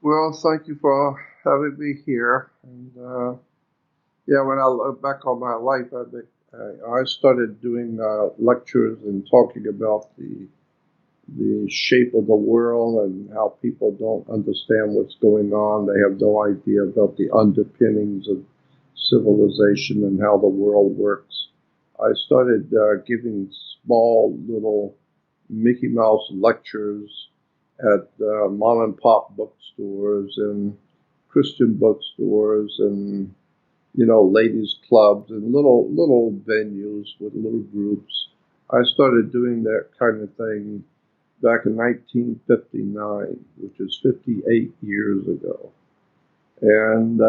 Well, thank you for having me here. And yeah, when I look back on my life, I started doing lectures and talking about the shape of the world and how people don't understand what's going on. They have no idea about the underpinnings of civilization and how the world works. I started giving small little Mickey Mouse lectures at mom and pop bookstores and Christian bookstores and ladies clubs and little venues with little groups. I started doing that kind of thing back in 1959, which is 58 years ago. And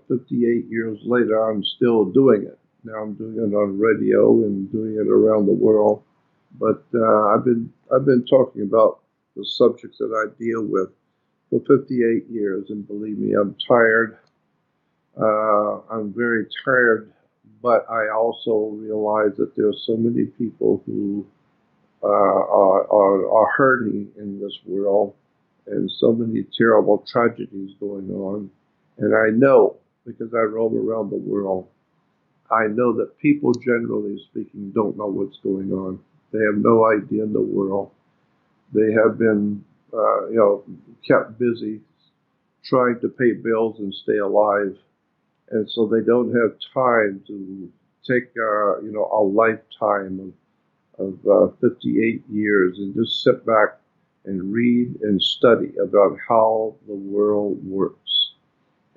58 years later, I'm still doing it. Now I'm doing it on radio and doing it around the world. But I've been talking about the subjects that I deal with for 58 years, and believe me, I'm tired. I'm very tired, but I also realize that there are so many people who are hurting in this world, and so many terrible tragedies going on. And I know, because I roam around the world, I know that people, generally speaking, don't know what's going on. They have no idea in the world. They have been, kept busy trying to pay bills and stay alive, and so they don't have time to take, a lifetime of 58 years and just sit back and read and study about how the world works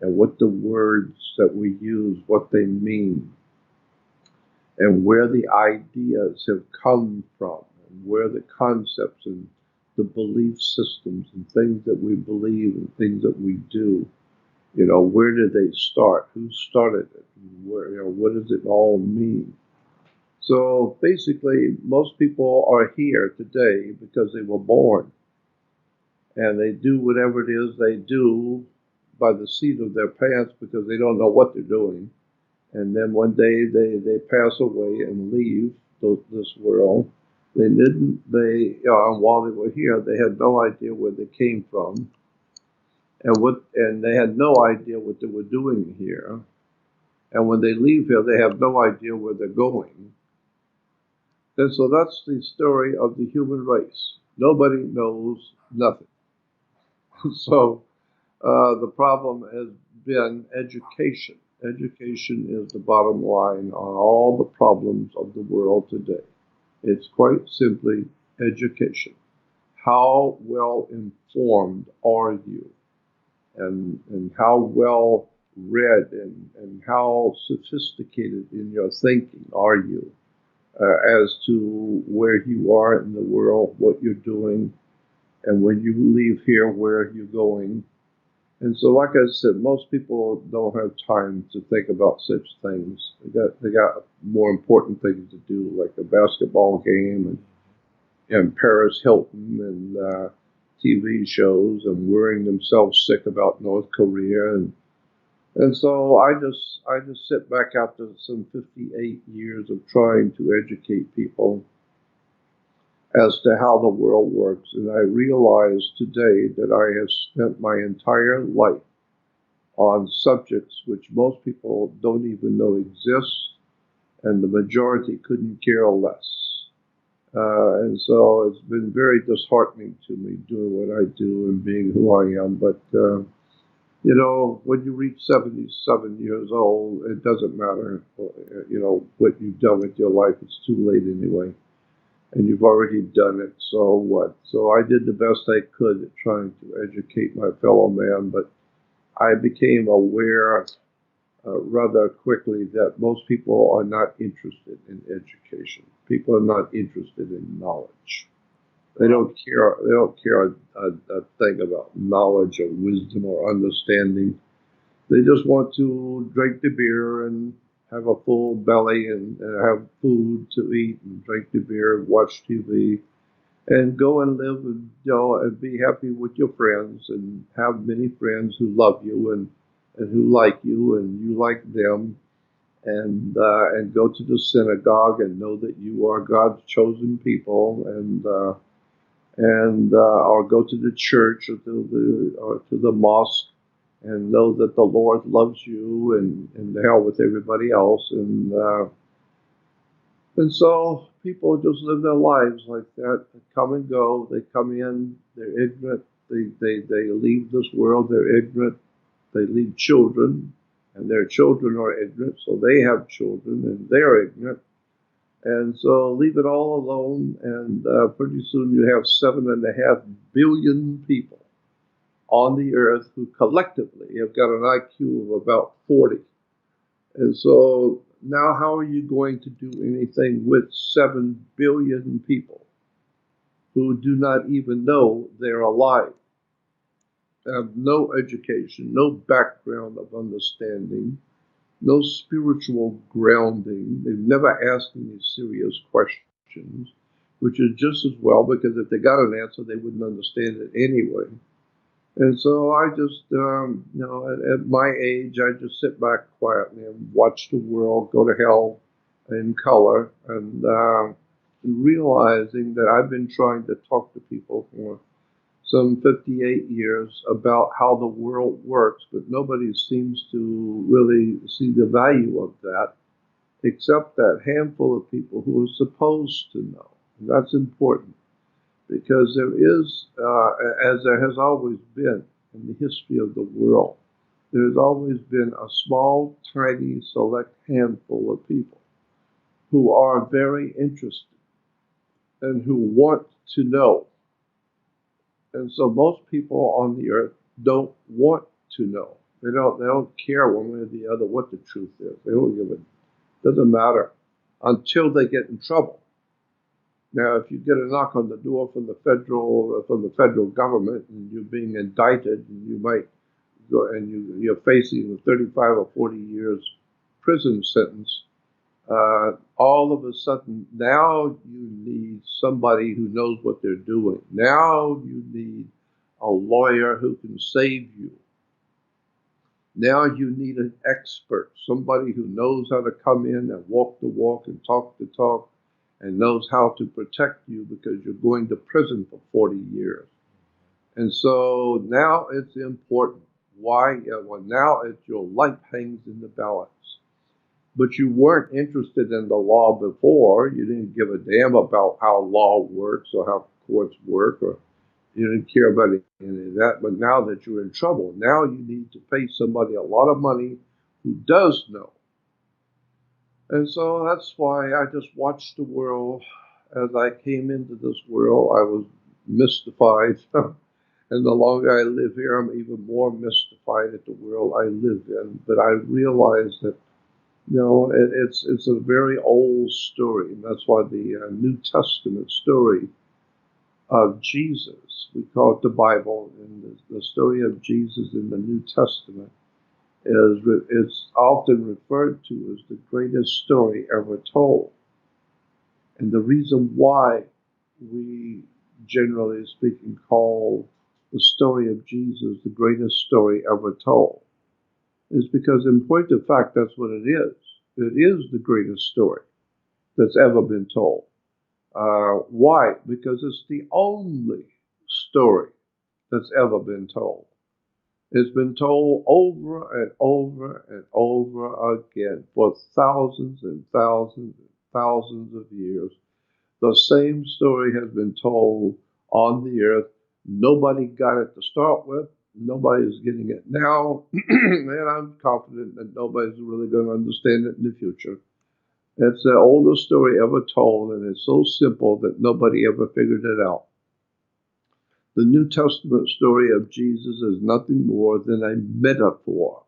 and what the words that we use, what they mean, and where the ideas have come from, and where the concepts and the belief systems and things that we believe and things that we do, where did they start? Who started it? Where, what does it all mean? So basically, most people are here today because they were born, and they do whatever it is they do by the seat of their pants because they don't know what they're doing. And then one day they pass away and leave this world. They didn't, and while they were here, they had no idea where they came from and they had no idea what they were doing here. And when they leave here, they have no idea where they're going. And so that's the story of the human race. Nobody knows nothing. So the problem has been education. Education is the bottom line on all the problems of the world today. It's quite simply education. How well informed are you? And how well read and how sophisticated in your thinking are you as to where you are in the world, what you're doing, and when you leave here, where you're going. And so, like I said, most people don't have time to think about such things. They got more important things to do, like a basketball game and Paris Hilton and TV shows and worrying themselves sick about North Korea and so I just sit back after some 58 years of trying to educate people as to how the world works, and I realize today that I have spent my entire life on subjects which most people don't even know exist, and the majority couldn't care less. And so it's been very disheartening to me doing what I do and being who I am. But, when you reach 77 years old, it doesn't matter, what you've done with your life. It's too late anyway. And you've already done it, so what? So I did the best I could at trying to educate my fellow man, but I became aware rather quickly that most people are not interested in education. People are not interested in knowledge. They don't care. They don't care a thing about knowledge or wisdom or understanding. They just want to drink the beer and have a full belly and have food to eat and drink the beer and watch TV and go and live and be happy with your friends and have many friends who love you and who like you and you like them and go to the synagogue and know that you are God's chosen people and or go to the church or to the mosque and know that the Lord loves you and the hell with everybody else. And so people just live their lives like that. They come and go. They come in. They're ignorant. They leave this world. They're ignorant. They leave children, and their children are ignorant. So they have children, and they're ignorant. And so leave it all alone, and pretty soon you have 7.5 billion people on the earth who collectively have got an IQ of about 40. And so now, how are you going to do anything with 7 billion people who do not even know they're alive, have no education, no background of understanding, no spiritual grounding? They've never asked any serious questions, which is just as well because if they got an answer, they wouldn't understand it anyway. And so I just, at my age, I just sit back quietly and watch the world go to hell in color, and realizing that I've been trying to talk to people for some 58 years about how the world works, but nobody seems to really see the value of that, except that handful of people who are supposed to know. And that's important because there is, as there has always been in the history of the world, there has always been a small, tiny, select handful of people who are very interested and who want to know. And so most people on the earth don't want to know. They don't care one way or the other what the truth is. They don't give it. Doesn't matter until they get in trouble. Now, if you get a knock on the door from the federal government, and you're being indicted, and you might go and you're facing a 35 or 40 years prison sentence, all of a sudden now you need somebody who knows what they're doing. Now you need a lawyer who can save you. Now you need an expert, somebody who knows how to come in and walk the walk and talk the talk and knows how to protect you because you're going to prison for 40 years. And so now it's important. Why? Well, now it's your life hangs in the balance. But you weren't interested in the law before. You didn't give a damn about how law works or how courts work, or you didn't care about any of that. But now that you're in trouble, now you need to pay somebody a lot of money who does know. And so that's why I just watched the world. As I came into this world, I was mystified. And the longer I live here, I'm even more mystified at the world I live in. But I realize that, it's a very old story. And that's why the New Testament story of Jesus, we call it the Bible, and the story of Jesus in the New Testament it's often referred to as the greatest story ever told. And the reason why we, generally speaking, call the story of Jesus the greatest story ever told is because, in point of fact, that's what it is. It is the greatest story that's ever been told. Why? Because it's the only story that's ever been told. It's been told over and over and over again for thousands and thousands and thousands of years. The same story has been told on the earth. Nobody got it to start with. Nobody's getting it now. And I'm confident that nobody's really going to understand it in the future. It's the oldest story ever told, and it's so simple that nobody ever figured it out. The New Testament story of Jesus is nothing more than a metaphor.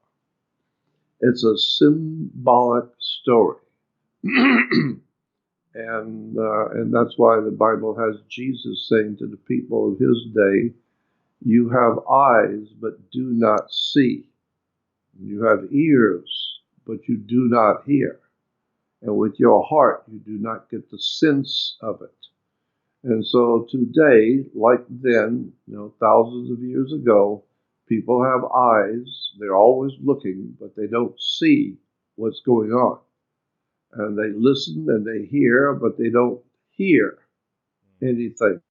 It's a symbolic story. And that's why the Bible has Jesus saying to the people of his day, you have eyes, but do not see. You have ears, but you do not hear. And with your heart, you do not get the sense of it. And so today, like then, thousands of years ago, people have eyes. They're always looking, but they don't see what's going on. And they listen and they hear, but they don't hear anything.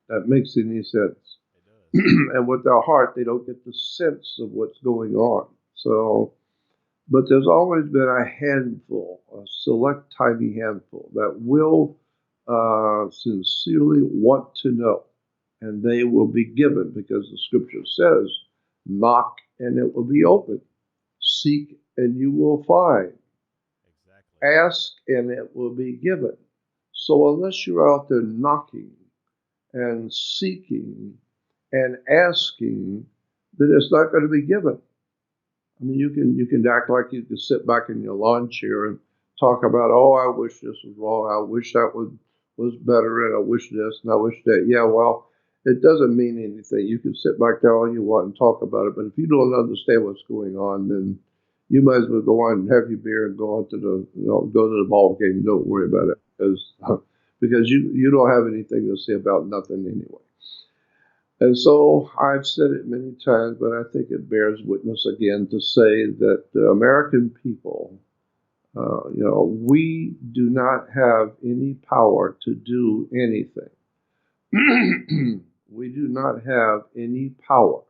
that makes any sense. It does. And with their heart, they don't get the sense of what's going on. So, but there's always been a handful, a select tiny handful, that will sincerely want to know, and they will be given because the scripture says, knock and it will be open, seek and you will find, Exactly. ask and it will be given. So, unless you're out there knocking and seeking and asking, then it's not going to be given. I mean, you can act like you can sit back in your lawn chair and talk about, oh, I wish this was wrong, I wish that was better, and I wish this and I wish that. Yeah, well, it doesn't mean anything. You can sit back there all you want and talk about it, but if you don't understand what's going on, then you might as well go on and have your beer and go on to the go to the ball game. Don't worry about it because you don't have anything to say about nothing anyway. And so I've said it many times, but I think it bears witness again to say that the American people, we do not have any power to do anything. We do not have any power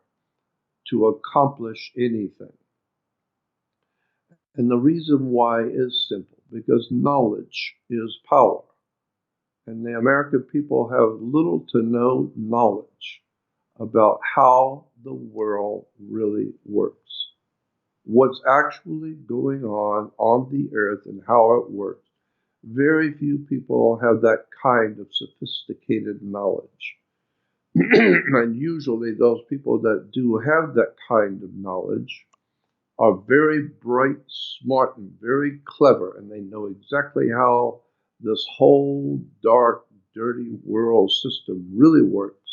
to accomplish anything. And the reason why is simple because knowledge is power. And the American people have little to no knowledge about how the world really works, what's actually going on the earth and how it works. Very few people have that kind of sophisticated knowledge. And usually, those people that do have that kind of knowledge are very bright, smart, and very clever, and they know exactly how this whole dark, dirty world system really works,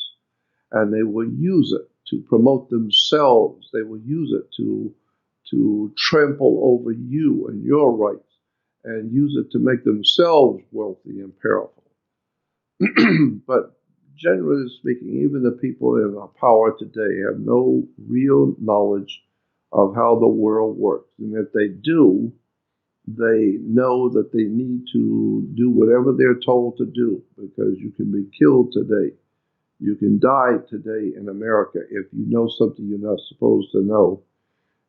and they will use it to promote themselves. They will use it to trample over you and your rights, and use it to make themselves wealthy and powerful. But generally speaking, even the people in power today have no real knowledge of how the world works. And if they do, they know that they need to do whatever they're told to do because you can be killed today. You can die today in America if you know something you're not supposed to know,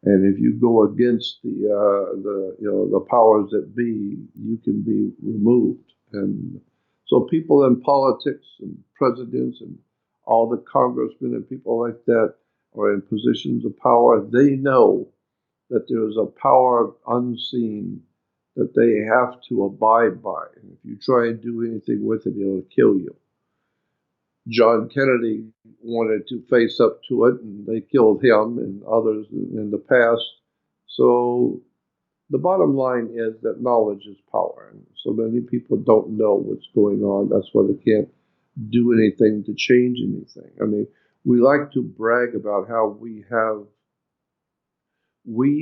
and if you go against the powers that be, you can be removed. And so people in politics and presidents and all the congressmen and people like that are in positions of power. They know that there is a power unseen that they have to abide by. And if you try and do anything with it, it'll kill you. John Kennedy wanted to face up to it, and they killed him and others in the past. So the bottom line is that knowledge is power, and so many people don't know what's going on. That's why they can't do anything to change anything. I mean, we like to brag about how we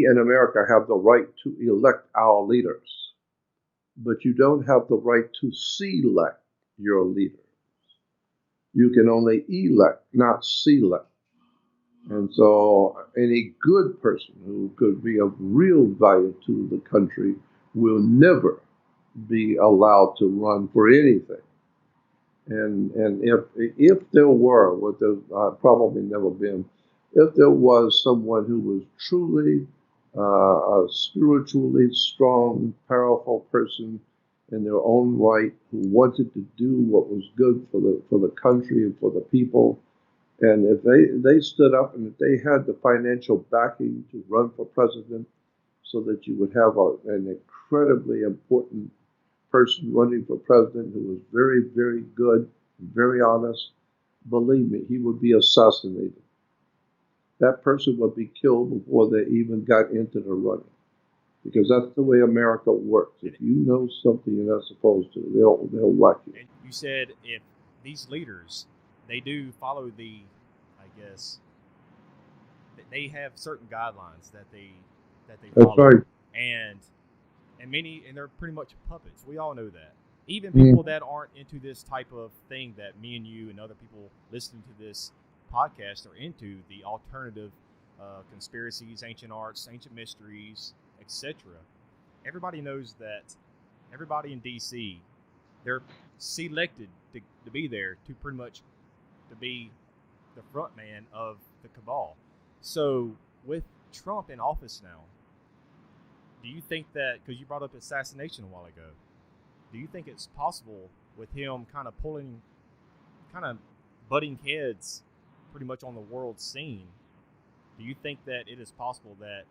in America have the right to elect our leaders, but you don't have the right to select your leader. You can only elect, not select. And so any good person who could be of real value to the country will never be allowed to run for anything. And if there were, what there's probably never been, if there was someone who was truly a spiritually strong, powerful person in their own right, who wanted to do what was good for the country and for the people, and if they stood up and if they had the financial backing to run for president, so that you would have an incredibly important person running for president who was very, very good, very honest, believe me, he would be assassinated. That person would be killed before they even got into the running. Because that's the way America works. If And, you know something you're not supposed to, they'll whack you. and you said if these leaders, they do follow the, I guess, they have certain guidelines that they That's follow, right. and and they're pretty much puppets. We all know that. Even people Mm, that aren't into this type of thing that me and you and other people listening to this podcast are into, the alternative conspiracies, ancient arts, ancient mysteries, etc. Everybody knows that everybody in DC, they're selected to be there to pretty much to be the front man of the cabal. So with Trump in office now, do you think that, because you brought up assassination a while ago, do you think it's possible with him kind of butting heads pretty much on the world scene? Do you think that it is possible that,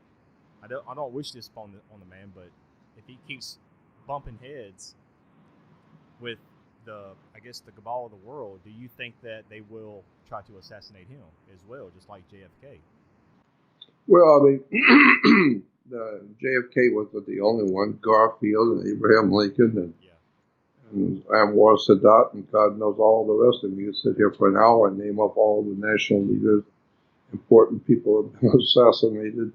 I don't wish this on the man, but if he keeps bumping heads with the cabal of the world, do you think that they will try to assassinate him as well, just like JFK? Well, I mean, JFK wasn't the only one. Garfield and Abraham Lincoln and Anwar Sadat and God knows all the rest of them. You sit here for an hour and name up all the national leaders, important people have been assassinated.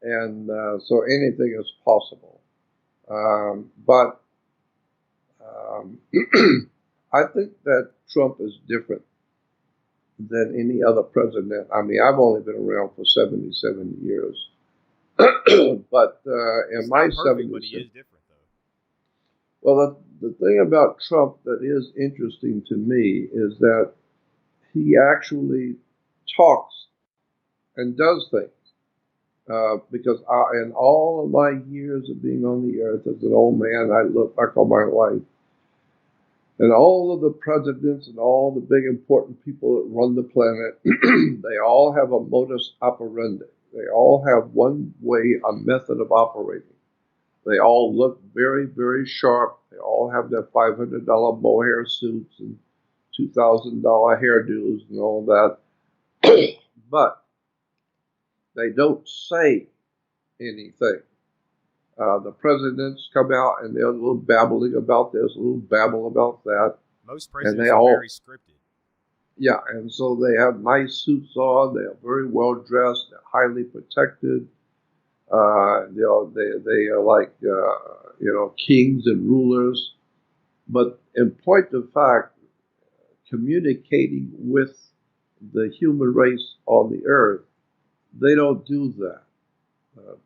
And so anything is possible. But I think that Trump is different than any other president. I mean, I've only been around for 77 years. But in my 70s. But he is different, though. Well, the thing about Trump that is interesting to me is that he actually talks and does things. Because in all of my years of being on the earth as an old man, I look back on my life, and all of the presidents and all the big important people that run the planet, they all have a modus operandi. They all have one way, a method of operating. They all look very, very sharp. They all have their $500 mohair suits and $2,000 hairdos and all that. But they don't say anything. The presidents come out and they're a little babbling about this, a little babble about that. Most presidents are very scripted. Yeah, and so they have nice suits on. They are very well dressed. They're highly protected. They are like kings and rulers. But in point of fact, communicating with the human race on the earth, they don't do that.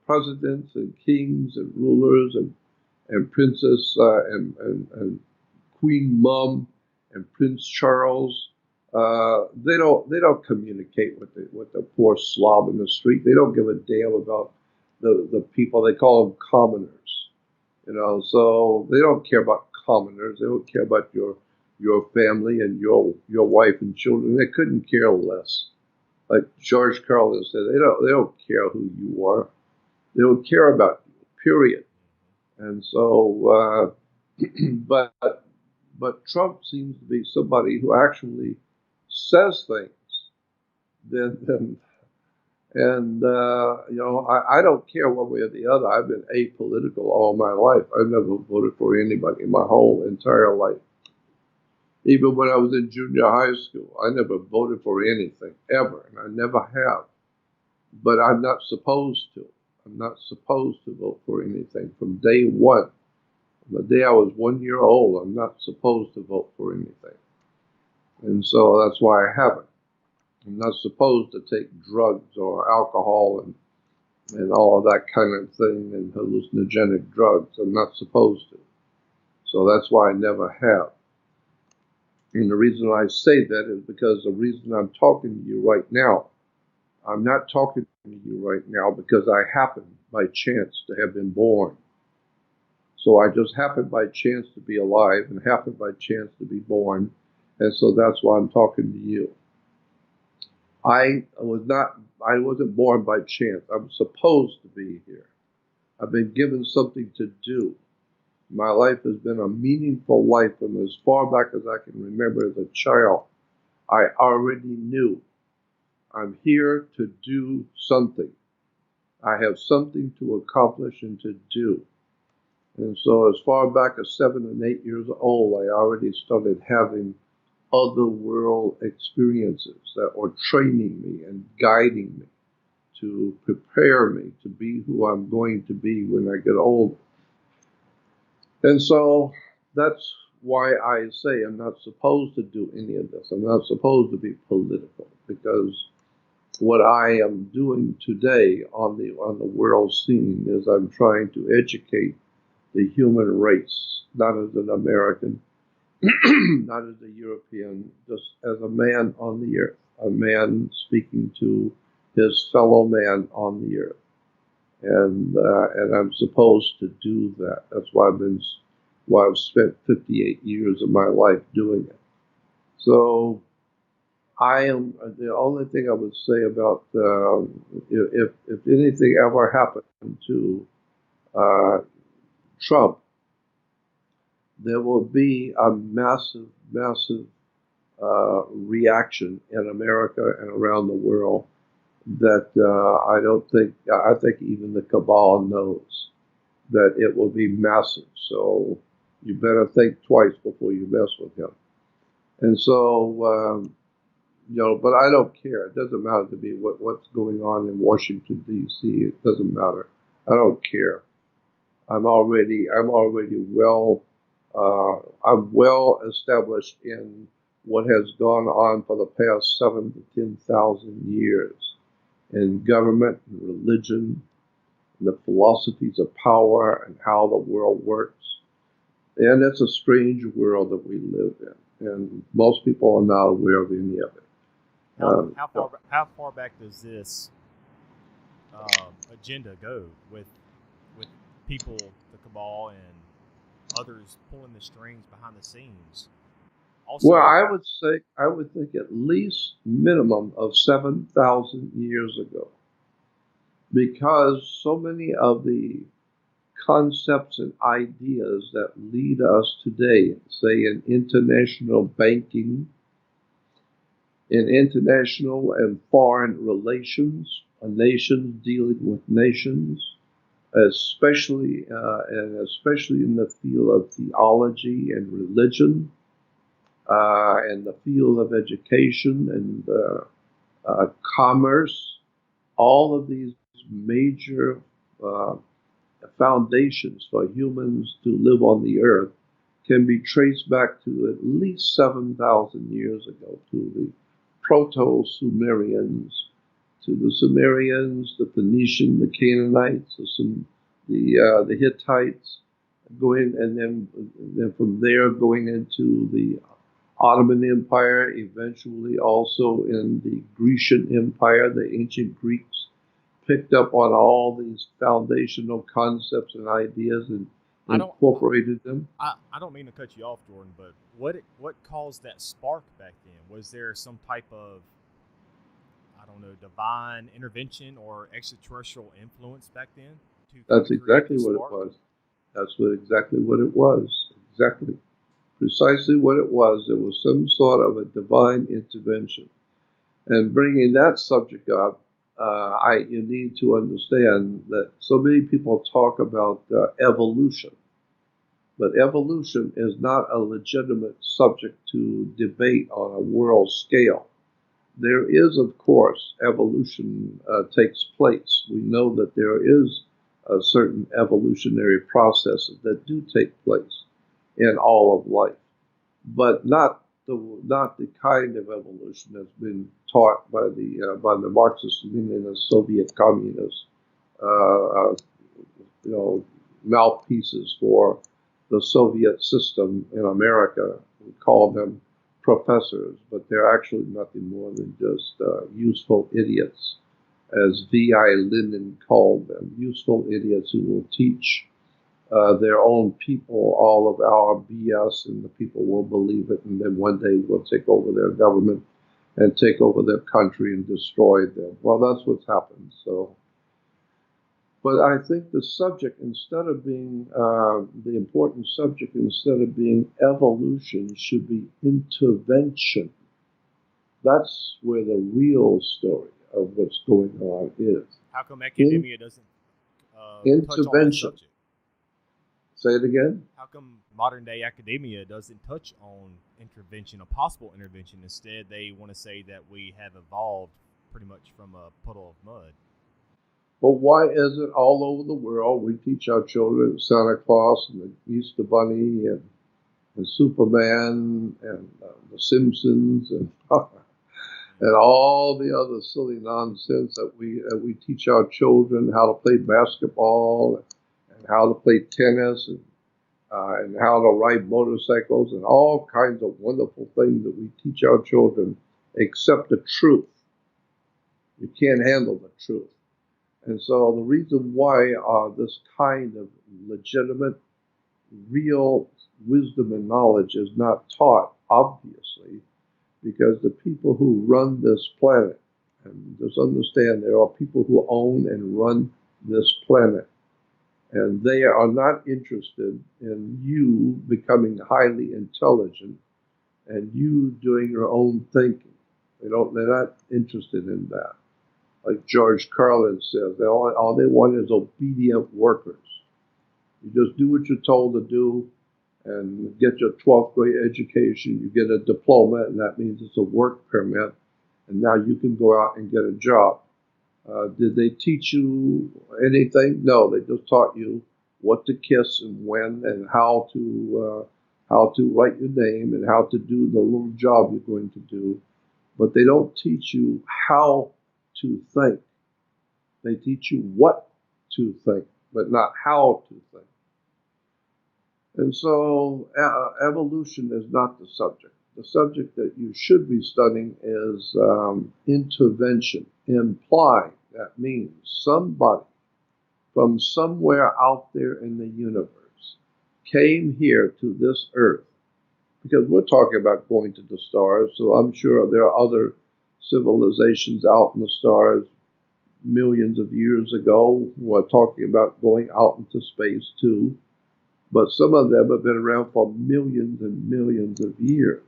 Presidents and kings and rulers and Princess and Queen Mum and Prince Charles, they don't communicate with the poor slob in the street. They don't give a damn about the people. They call them commoners, So they don't care about commoners. They don't care about your family and your wife and children. They couldn't care less. Like George Carlin said, they don't care who you are. They don't care about you, period. And so, but Trump seems to be somebody who actually says things. I don't care one way or the other. I've been apolitical all my life. I've never voted for anybody my whole entire life. Even when I was in junior high school, I never voted for anything, ever, and I never have. But I'm not supposed to. I'm not supposed to vote for anything from day one. From the day I was 1 year old, I'm not supposed to vote for anything. And so that's why I haven't. I'm not supposed to take drugs or alcohol and all of that kind of thing and hallucinogenic drugs. I'm not supposed to. So that's why I never have. And the reason I say that is because the reason I'm talking to you right now, I'm not talking to you right now because I happen by chance to have been born. So I just happened by chance to be alive and happened by chance to be born. And so that's why I'm talking to you. I wasn't born by chance. I'm supposed to be here. I've been given something to do. My life has been a meaningful life from as far back as I can remember as a child. I already knew I'm here to do something. I have something to accomplish and to do. And so as far back as 7 and 8 years old, I already started having other world experiences that were training me and guiding me to prepare me to be who I'm going to be when I get older. And so that's why I say I'm not supposed to do any of this. I'm not supposed to be political, because what I am doing today on the world scene is I'm trying to educate the human race, not as an American, not as a European, just as a man on the earth, a man speaking to his fellow man on the earth. And I'm supposed to do that. That's why I've spent 58 years of my life doing it. So I am the only thing I would say about if anything ever happened to uh, Trump, there will be a massive, massive reaction in America and around the world that I think even the cabal knows that it will be massive. So you better think twice before you mess with him. And so, but I don't care. It doesn't matter to me what's going on in Washington, D.C. It doesn't matter. I don't care. I'm well established in what has gone on for the past 7 to 10,000 years in government and religion, and the philosophies of power and how the world works. And it's a strange world that we live in, and most people are not aware of any of it. How far back does this agenda go with people, the cabal, and others pulling the strings behind the scenes? Also, well, I would think at least minimum of 7,000 years ago, because so many of the concepts and ideas that lead us today, say in international banking, in international and foreign relations, nations dealing with nations, especially in the field of theology and religion, and the field of education and commerce. All of these major uh, foundations for humans to live on the earth can be traced back to at least 7,000 years ago, to the Proto-Sumerians, the Phoenician, the Canaanites, the Hittites, going and then from there going into the Ottoman Empire, eventually also in the Grecian Empire. The ancient Greeks picked up on all these foundational concepts and ideas and incorporated them. I don't mean to cut you off, Jordan, but what caused that spark back then? Was there some type of, I don't know, divine intervention or extraterrestrial influence back then? That's exactly what it was. Exactly what it was. Exactly. Precisely what it was. It was some sort of a divine intervention. And bringing that subject up, you need to understand that so many people talk about evolution, but evolution is not a legitimate subject to debate on a world scale. There is, of course, evolution takes place. We know that there is certain evolutionary processes that do take place in all of life, but not the kind of evolution that's been taught by the Marxist-Leninist Soviet communists, uh, mouthpieces for the Soviet system in America. We call them professors, but they're actually nothing more than just useful idiots, as V.I. Lenin called them, useful idiots who will teach their own people all of our BS, and the people will believe it, and then one day we'll take over their government and take over their country and destroy them. Well, that's what's happened. So, but I think the subject, instead of being the important subject, instead of being evolution, should be intervention. That's where the real story of what's going on is. How come academia doesn't intervention. touch on that subject? Say it again. How come modern day academia doesn't touch on intervention, a possible intervention? Instead, they want to say that we have evolved pretty much from a puddle of mud. But why is it all over the world we teach our children Santa Claus and the Easter Bunny and Superman and the Simpsons and and all the other silly nonsense that we teach our children, how to play basketball and how to play tennis. And and how to ride motorcycles and all kinds of wonderful things that we teach our children, except the truth. You can't handle the truth. And so the reason why this kind of legitimate, real wisdom and knowledge is not taught, obviously, because the people who run this planet, and just understand there are people who own and run this planet, and they are not interested in you becoming highly intelligent and you doing your own thinking. They're not interested in that. Like George Carlin says, all they want is obedient workers. You just do what you're told to do and get your 12th grade education. You get a diploma, and that means it's a work permit. And now you can go out and get a job. Did they teach you anything? No, they just taught you what to kiss and when and how to write your name and how to do the little job you're going to do. But they don't teach you how to think. They teach you what to think, but not how to think. And so evolution is not the subject. The subject that you should be studying is intervention. Imply, that means somebody from somewhere out there in the universe came here to this earth. Because we're talking about going to the stars, so I'm sure there are other civilizations out in the stars millions of years ago who are talking about going out into space too. But some of them have been around for millions and millions of years.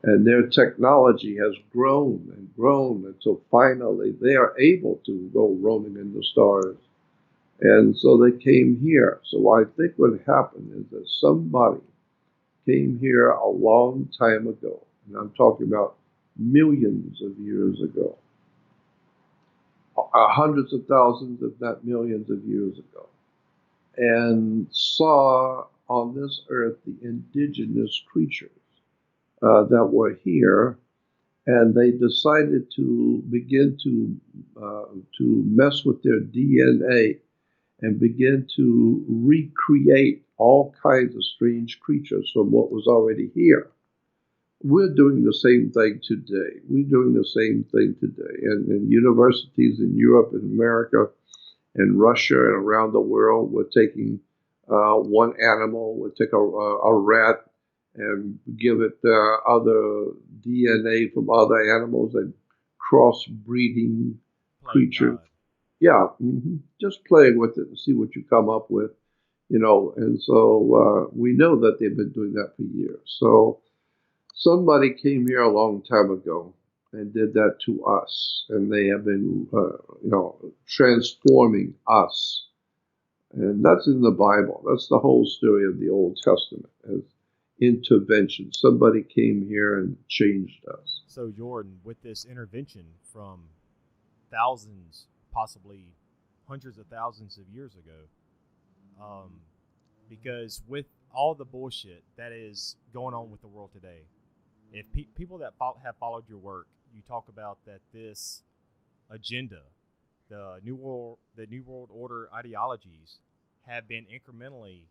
And their technology has grown and grown until finally they are able to go roaming in the stars. And so they came here. So I think what happened is that somebody came here a long time ago, and I'm talking about millions of years ago, hundreds of thousands, if not millions of years ago, and saw on this earth the indigenous creatures that were here, and they decided to begin to mess with their DNA and begin to recreate all kinds of strange creatures from what was already here. We're doing the same thing today. We're doing the same thing today. And in universities in Europe and America and Russia and around the world, we're taking one animal, we'll take a rat and give it other DNA from other animals and crossbreeding creatures. Yeah, just playing with it and see what you come up with, And so we know that they've been doing that for years. So somebody came here a long time ago and did that to us, and they have been, transforming us. And that's in the Bible. That's the whole story of the Old Testament as intervention. Somebody came here and changed us. So, Jordan, with this intervention from thousands, possibly hundreds of thousands of years ago, because with all the bullshit that is going on with the world today, if people that have followed your work, you talk about that this agenda, the New World Order ideologies, have been incrementally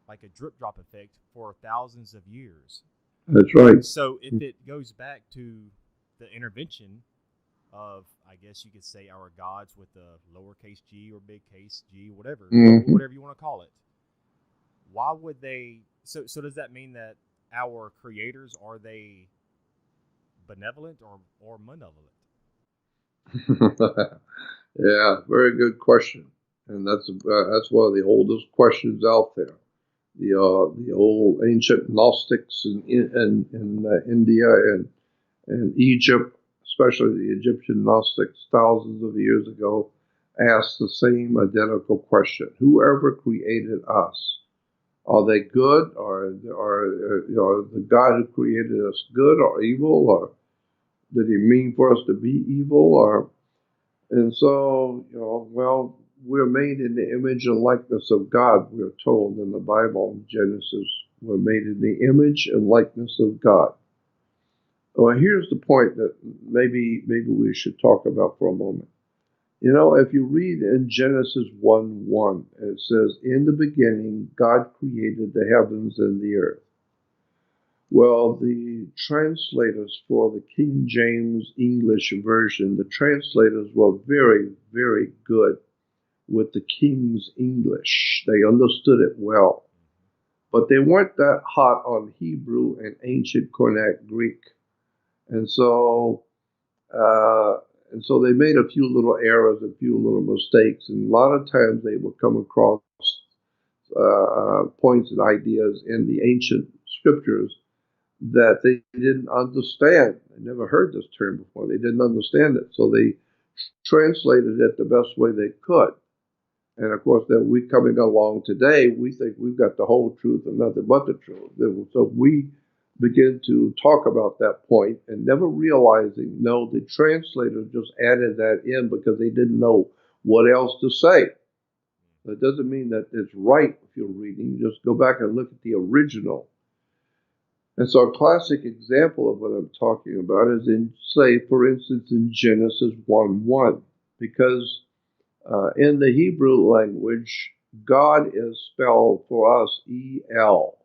like a drip drop effect for thousands of years. That's right. So if it goes back to the intervention of, I guess you could say, our gods with the lowercase g or big case g, whatever you want to call it, why would they? So does that mean that our creators, are they benevolent or malevolent? Yeah, very good question, and that's one of the oldest questions out there. The old ancient Gnostics in India and Egypt, especially the Egyptian Gnostics thousands of years ago, asked the same identical question: whoever created us, are they good, or the God who created us good or evil, or did He mean for us to be evil, and so, well, we're made in the image and likeness of God, we're told in the Bible, in Genesis. We're made in the image and likeness of God. Well, here's the point that maybe we should talk about for a moment. You know, if you read in Genesis 1:1, it says, "In the beginning, God created the heavens and the earth." Well, the translators for the King James English version, the translators were very, very good with the King's English. They understood it well. But they weren't that hot on Hebrew and ancient Koine Greek. And so uh, and so they made a few little errors, a few little mistakes, and a lot of times they would come across points and ideas in the ancient scriptures that they didn't understand. They never heard this term before. They didn't understand it. So they translated it the best way they could. And of course, that we coming along today, we think we've got the whole truth and nothing but the truth. So we begin to talk about that point and never realizing, no, the translators just added that in because they didn't know what else to say. That doesn't mean that it's right if you're reading. You just go back and look at the original. And so a classic example of what I'm talking about is in, say, for instance, in Genesis 1:1, because in the Hebrew language, God is spelled for us E-L.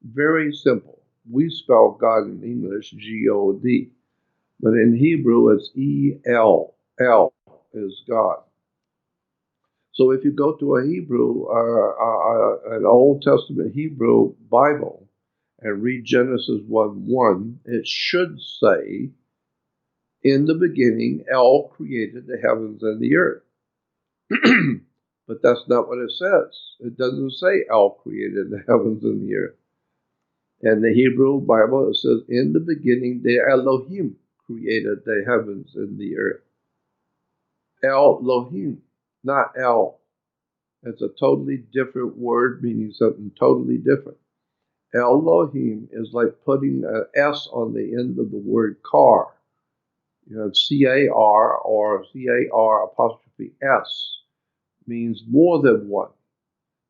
Very simple. We spell God in English G-O-D. But in Hebrew, it's E-L. L is God. So if you go to a Hebrew, an Old Testament Hebrew Bible and read Genesis 1:1, it should say, "In the beginning, El created the heavens and the earth." But that's not what it says. It doesn't say El created the heavens and the earth. In the Hebrew Bible, it says, "In the beginning, the Elohim created the heavens and the earth." Elohim, not El. It's a totally different word meaning something totally different. Elohim is like putting an S on the end of the word car. You have C-A-R or C-A-R apostrophe S. Means more than one.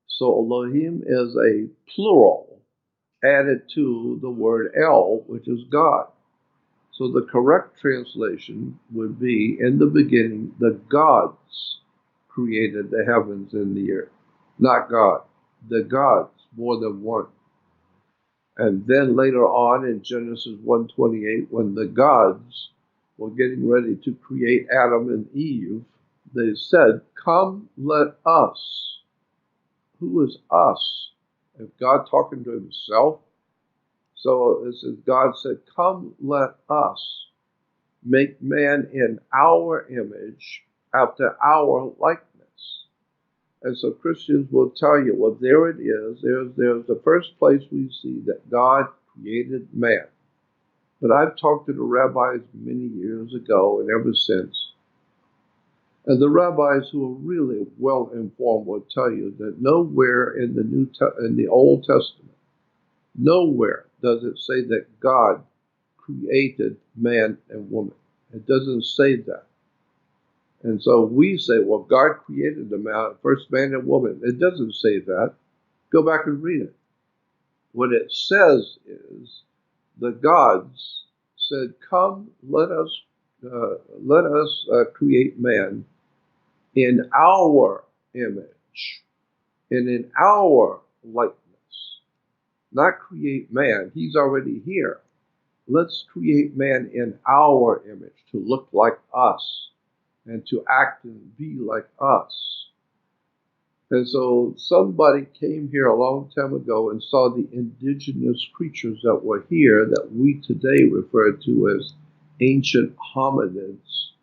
So Elohim is a plural added to the word El, which is God. So the correct translation would be, "In the beginning, the gods created the heavens and the earth." Not God. The gods, more than one. And then later on in Genesis 1:28, when the gods were getting ready to create Adam and Eve, they said, "Come, let us." Who is us? Is God talking to himself? So it says, God said, "Come, let us make man in our image, after our likeness." And so Christians will tell you, well, there it is. There's the first place we see that God created man. But I've talked to the rabbis many years ago and ever since. And the rabbis who are really well informed will tell you that nowhere in the Old Testament, nowhere does it say that God created man and woman. It doesn't say that. And so we say, well, God created the first man and woman. It doesn't say that. Go back and read it. What it says is the gods said, "Come, let us create man in our image and in our likeness." Not create man. He's already here. Let's create man in our image to look like us and to act and be like us. And so somebody came here a long time ago and saw the indigenous creatures that were here that we today refer to as ancient hominids,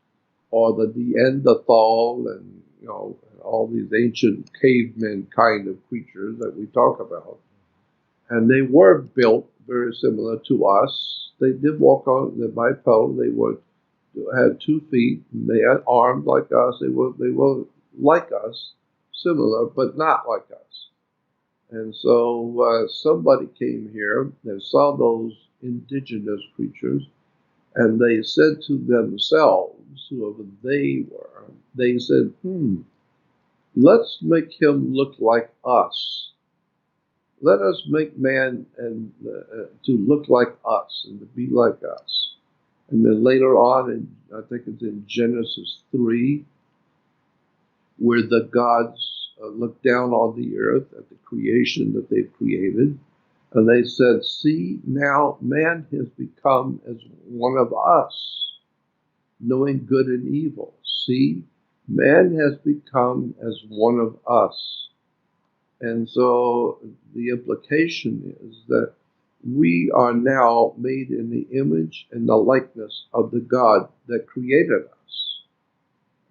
or the Neanderthal, and all these ancient cavemen kind of creatures that we talk about. And they were built very similar to us. They did walk on the bipedal. They had 2 feet, and they had arms like us. They were like us, similar, but not like us. And so somebody came here and saw those indigenous creatures, and they said to themselves, whoever they were, they said, let's make him look like us. Let us make man and to look like us and to be like us. And then later on, I think it's in Genesis 3, where the gods looked down on the earth at the creation that they've created, and they said, "See, now man has become as one of us, knowing good and evil. See, man has become as one of us." And so the implication is that we are now made in the image and the likeness of the God that created us.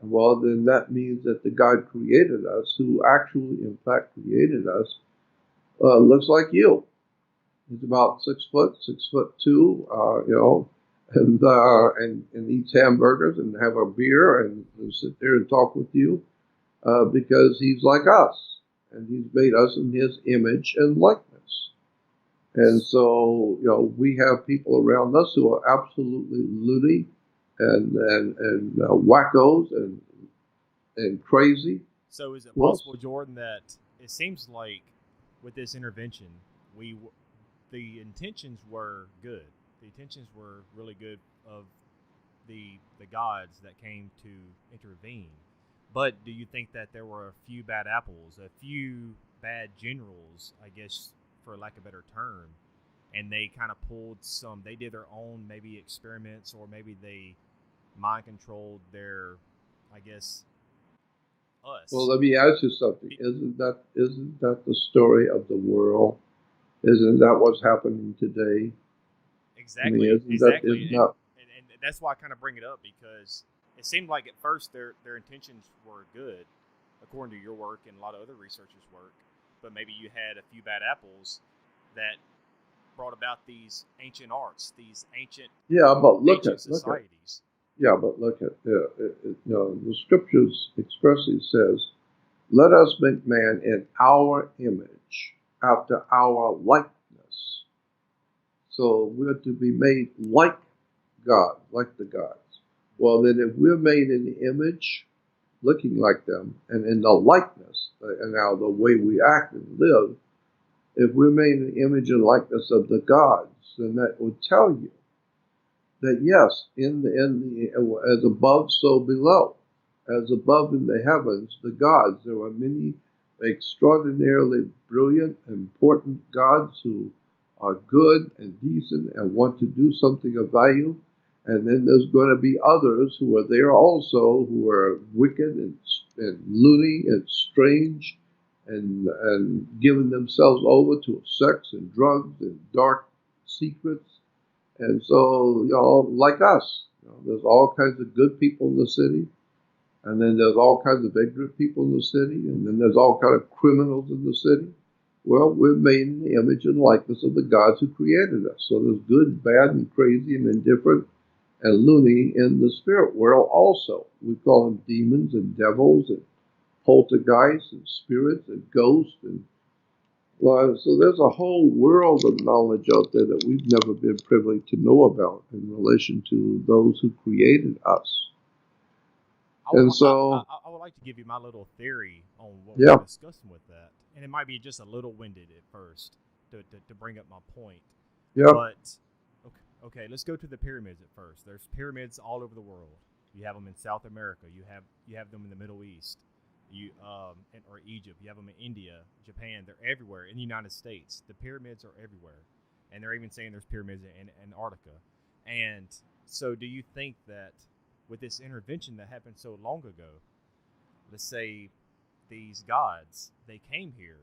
Well, then that means that the God created us, who actually, in fact, created us, looks like you. He's about 6 foot, 6'2", and eats hamburgers and have a beer and sit there and talk with you, because he's like us, and he's made us in his image and likeness. And so, we have people around us who are absolutely loony and wackos and crazy. So is it Well, possible, Jordan, that it seems like with this intervention, the intentions were good. The intentions were really good of the gods that came to intervene. But do you think that there were a few bad apples, a few bad generals, I guess, for lack of a better term, and they kind of they did their own maybe experiments, or maybe they mind controlled their, I guess, us? Well, let me ask you something. Isn't that the story of the world? Isn't that what's happening today? Exactly, I mean, exactly. isn't that, And that's why I kind of bring it up, because it seemed like at first their intentions were good, according to your work and a lot of other researchers' work. But maybe you had a few bad apples that brought about these ancient arts, these ancient societies. The scriptures expressly says, "Let us make man in our image, after our likeness." So we're to be made like God, like the gods. Well, then if we're made in the image, looking like them, and in the likeness, and now the way we act and live, if we're made in the image and likeness of the gods, then that would tell you that yes, as above, so below. As above in the heavens, the gods, there are many extraordinarily brilliant, important gods who are good and decent and want to do something of value. And then there's going to be others who are there also, who are wicked and loony and strange, and giving themselves over to sex and drugs and dark secrets. And so, like us, there's all kinds of good people in the city, and then there's all kinds of ignorant people in the city, and then there's all kinds of criminals in the city. Well, we're made in the image and likeness of the gods who created us. So there's good, bad, and crazy, and indifferent, and loony in the spirit world also. We call them demons and devils and poltergeists and spirits and ghosts and so there's a whole world of knowledge out there that we've never been privileged to know about in relation to those who created us. And so, I would like to give you my little theory on what yeah, we're discussing with that, and it might be just a little winded at first to bring up my point. yeah, But okay, let's go to the pyramids at first. There's pyramids all over the world. You have them in South America. You have them in the Middle East. Or Egypt. You have them in India, Japan. They're everywhere. In the United States, the pyramids are everywhere, and they're even saying there's pyramids in Antarctica. And so, do you think that with this intervention that happened so long ago, let's say these gods, they came here,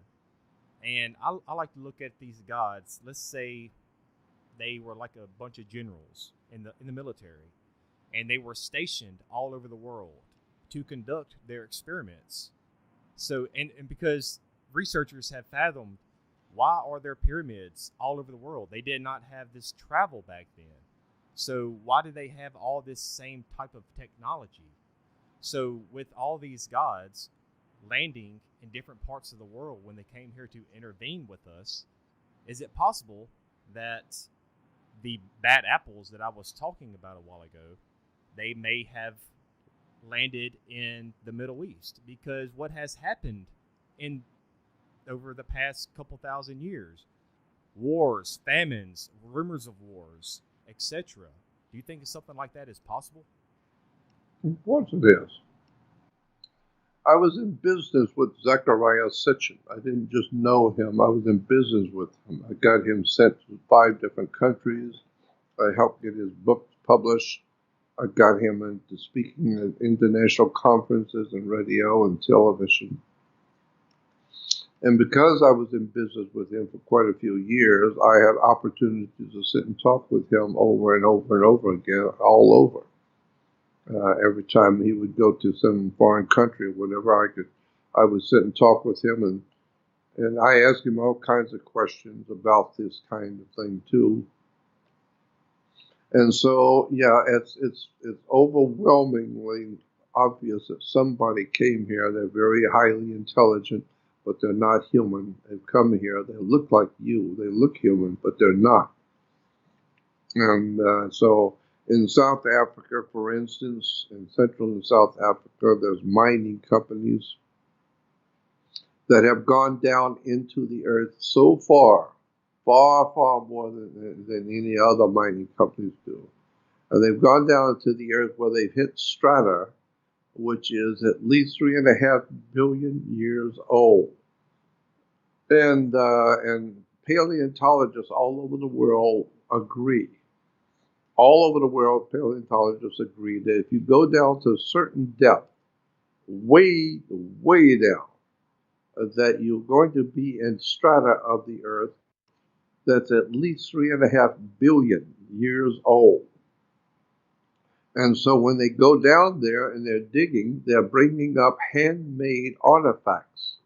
and I like to look at these gods. Let's say they were like a bunch of generals in the military, and they were stationed all over the world to conduct their experiments. So, and because researchers have fathomed, why are there pyramids all over the world? They did not have this travel back then. So why do they have all this same type of technology? So with all these gods landing in different parts of the world when they came here to intervene with us, is it possible that the bad apples that I was talking about a while ago, they may have landed in the Middle East? Because what has happened in over the past couple thousand years, wars, famines, rumors of wars, etc. Do you think something like that is possible? of course it is. I was in business with Zechariah Sitchin. I didn't just know him. I was in business with him. I got him sent to 5 different countries. I helped get his books published. I got him into speaking at international conferences and radio and television. And because I was in business with him for quite a few years, I had opportunities to sit and talk with him over and over and over again, all over. Every time he would go to some foreign country, whatever I would sit and talk with him, and I asked him all kinds of questions about this kind of thing too. And so, yeah, it's overwhelmingly obvious that somebody came here. They're very highly intelligent, but they're not human. They've come here. They look like you. They look human, but they're not. And so in South Africa, for instance, in Central and South Africa, there's mining companies that have gone down into the earth so far, far more than any other mining companies do. And they've gone down into the earth where they've hit strata, which is at least 3.5 billion years old. And paleontologists all over the world agree. All over the world, paleontologists agree that if you go down to a certain depth, way down, that you're going to be in strata of the earth that's at least 3.5 billion years old. And so when they go down there and they're digging, they're bringing up handmade artifacts,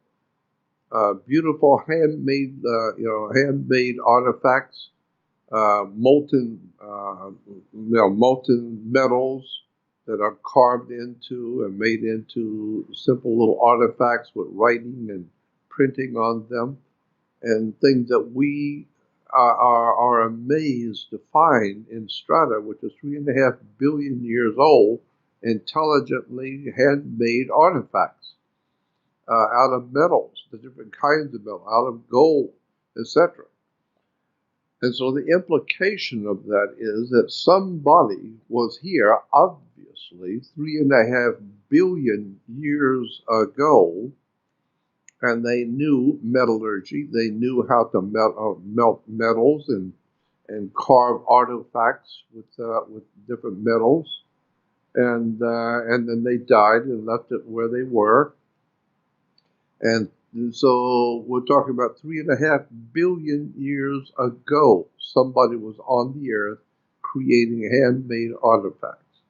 beautiful handmade artifacts, molten metals that are carved into and made into simple little artifacts with writing and printing on them, and things that we are amazed to find in strata, which is 3.5 billion years old, intelligently handmade artifacts out of metals, the different kinds of metal, out of gold, etc. And so the implication of that is that somebody was here, obviously, 3.5 billion years ago, and they knew metallurgy. They knew how to melt metals and carve artifacts with different metals, and then they died and left it where they were. And so we're talking about 3.5 billion years ago, somebody was on the earth creating handmade artifacts.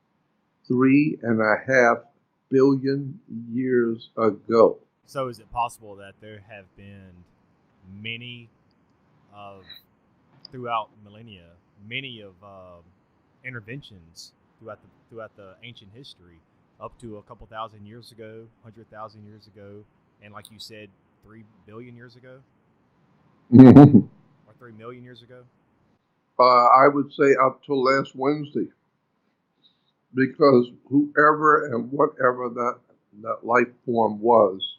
3.5 billion years ago. So is it possible that there have been many throughout millennia, many of interventions throughout the ancient history, up to a couple thousand years ago, 100,000 years ago, and like you said, 3 billion years ago, or 3 million years ago? I would say up till last Wednesday, because whoever and whatever that life form was,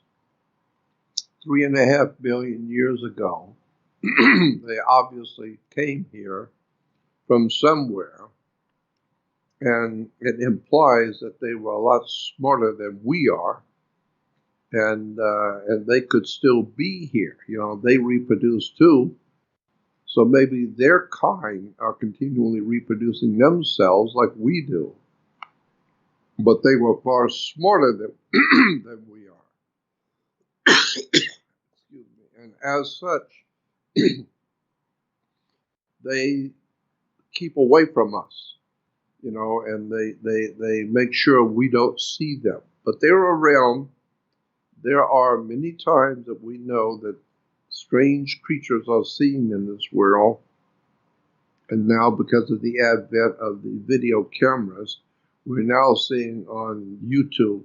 3.5 billion years ago, they obviously came here from somewhere, and it implies that they were a lot smarter than we are, and they could still be here. You know, they reproduce too, so maybe their kind are continually reproducing themselves like we do, but they were far smarter than we are. Excuse me. And as such, they keep away from us, you know, and they make sure we don't see them. But they're around. There are many times that we know that strange creatures are seen in this world. And now, because of the advent of the video cameras, we're now seeing on YouTube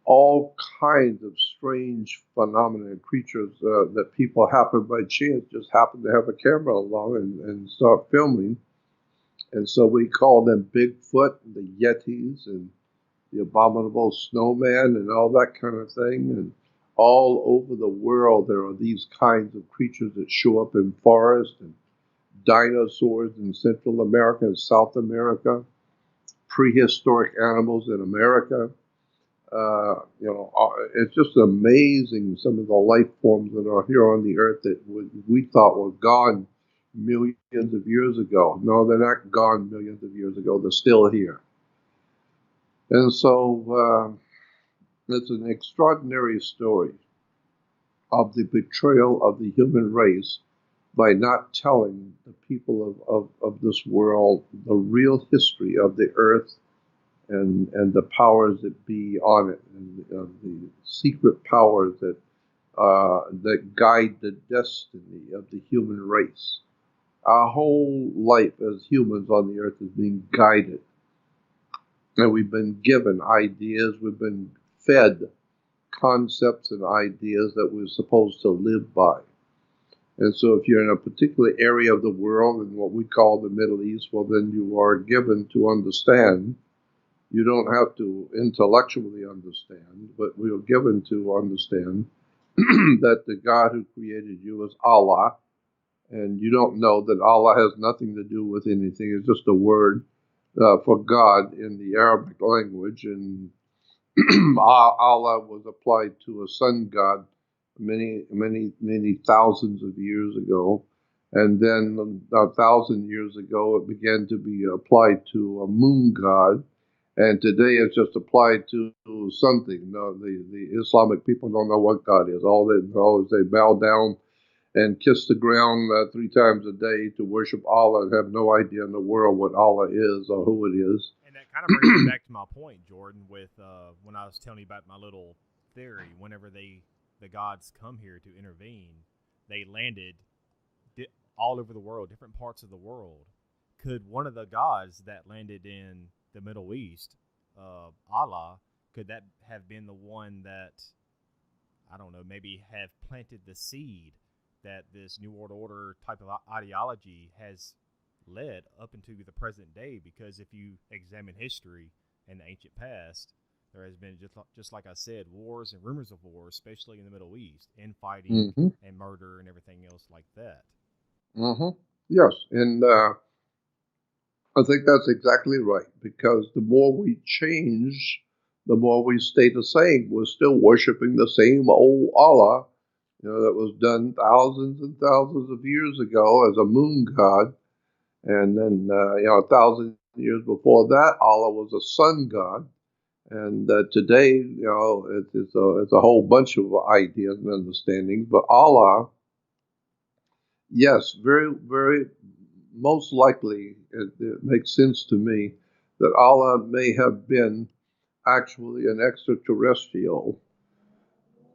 all kinds of strange phenomena and creatures that people happen by chance, just happen to have a camera along and start filming. And so we call them Bigfoot, the Yetis, and the abominable snowman, and all that kind of thing. And all over the world, there are these kinds of creatures that show up in forests, and dinosaurs in Central America and South America, prehistoric animals in America. It's just amazing some of the life forms that are here on the earth that we thought were gone millions of years ago. No, they're not gone millions of years ago. They're still here. And so it's an extraordinary story of the betrayal of the human race by not telling the people of this world the real history of the earth and the powers that be on it, and the secret powers that guide the destiny of the human race. Our whole life as humans on the earth is being guided, and we've been given ideas, we've been fed concepts and ideas that we're supposed to live by. And so if you're in a particular area of the world, in what we call the Middle East, well, then you are given to understand. You don't have to intellectually understand, but we are given to understand that the God who created you is Allah, and you don't know that Allah has nothing to do with anything. It's just a word for God in the Arabic language, and Allah was applied to a sun god many thousands of years ago. And then 1,000 years ago, it began to be applied to a moon god. And today it's just applied to something. No, the Islamic people don't know what God is. All they know is they bow down and kiss the ground 3 times a day to worship Allah and have no idea in the world what Allah is or who it is. And that kind of brings me back to my point, Jordan, with when I was telling you about my little theory. Whenever the gods come here to intervene, they landed all over the world, different parts of the world. Could one of the gods that landed in the Middle East, Allah, could that have been the one that, I don't know, maybe have planted the seed that this New World Order type of ideology has led up into the present day? Because if you examine history in the ancient past, there has been, just like I said, wars and rumors of wars, especially in the Middle East, infighting and murder and everything else like that. Yes, and I think that's exactly right, because the more we change, the more we stay the same. We're still worshiping the same old Allah, that was done thousands and thousands of years ago as a moon god. And then, 1,000 years before that, Allah was a sun god. And today, it's a whole bunch of ideas and understandings. But Allah, yes, very, very most likely, it makes sense to me that Allah may have been actually an extraterrestrial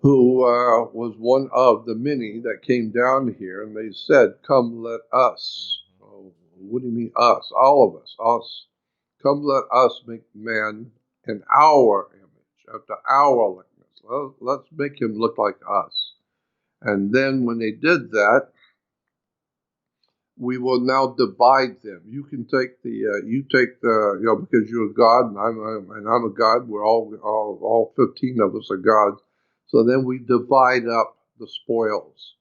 who was one of the many that came down here, and they said, "Come, let us." Oh, what do you mean us? All of us, us. Come, let us make man in our image, after our likeness. Well, let's make him look like us. And then when they did that, we will now divide them. You can take because you're a God and I'm a God. We're all 15 of us are gods. So then we divide up the spoils.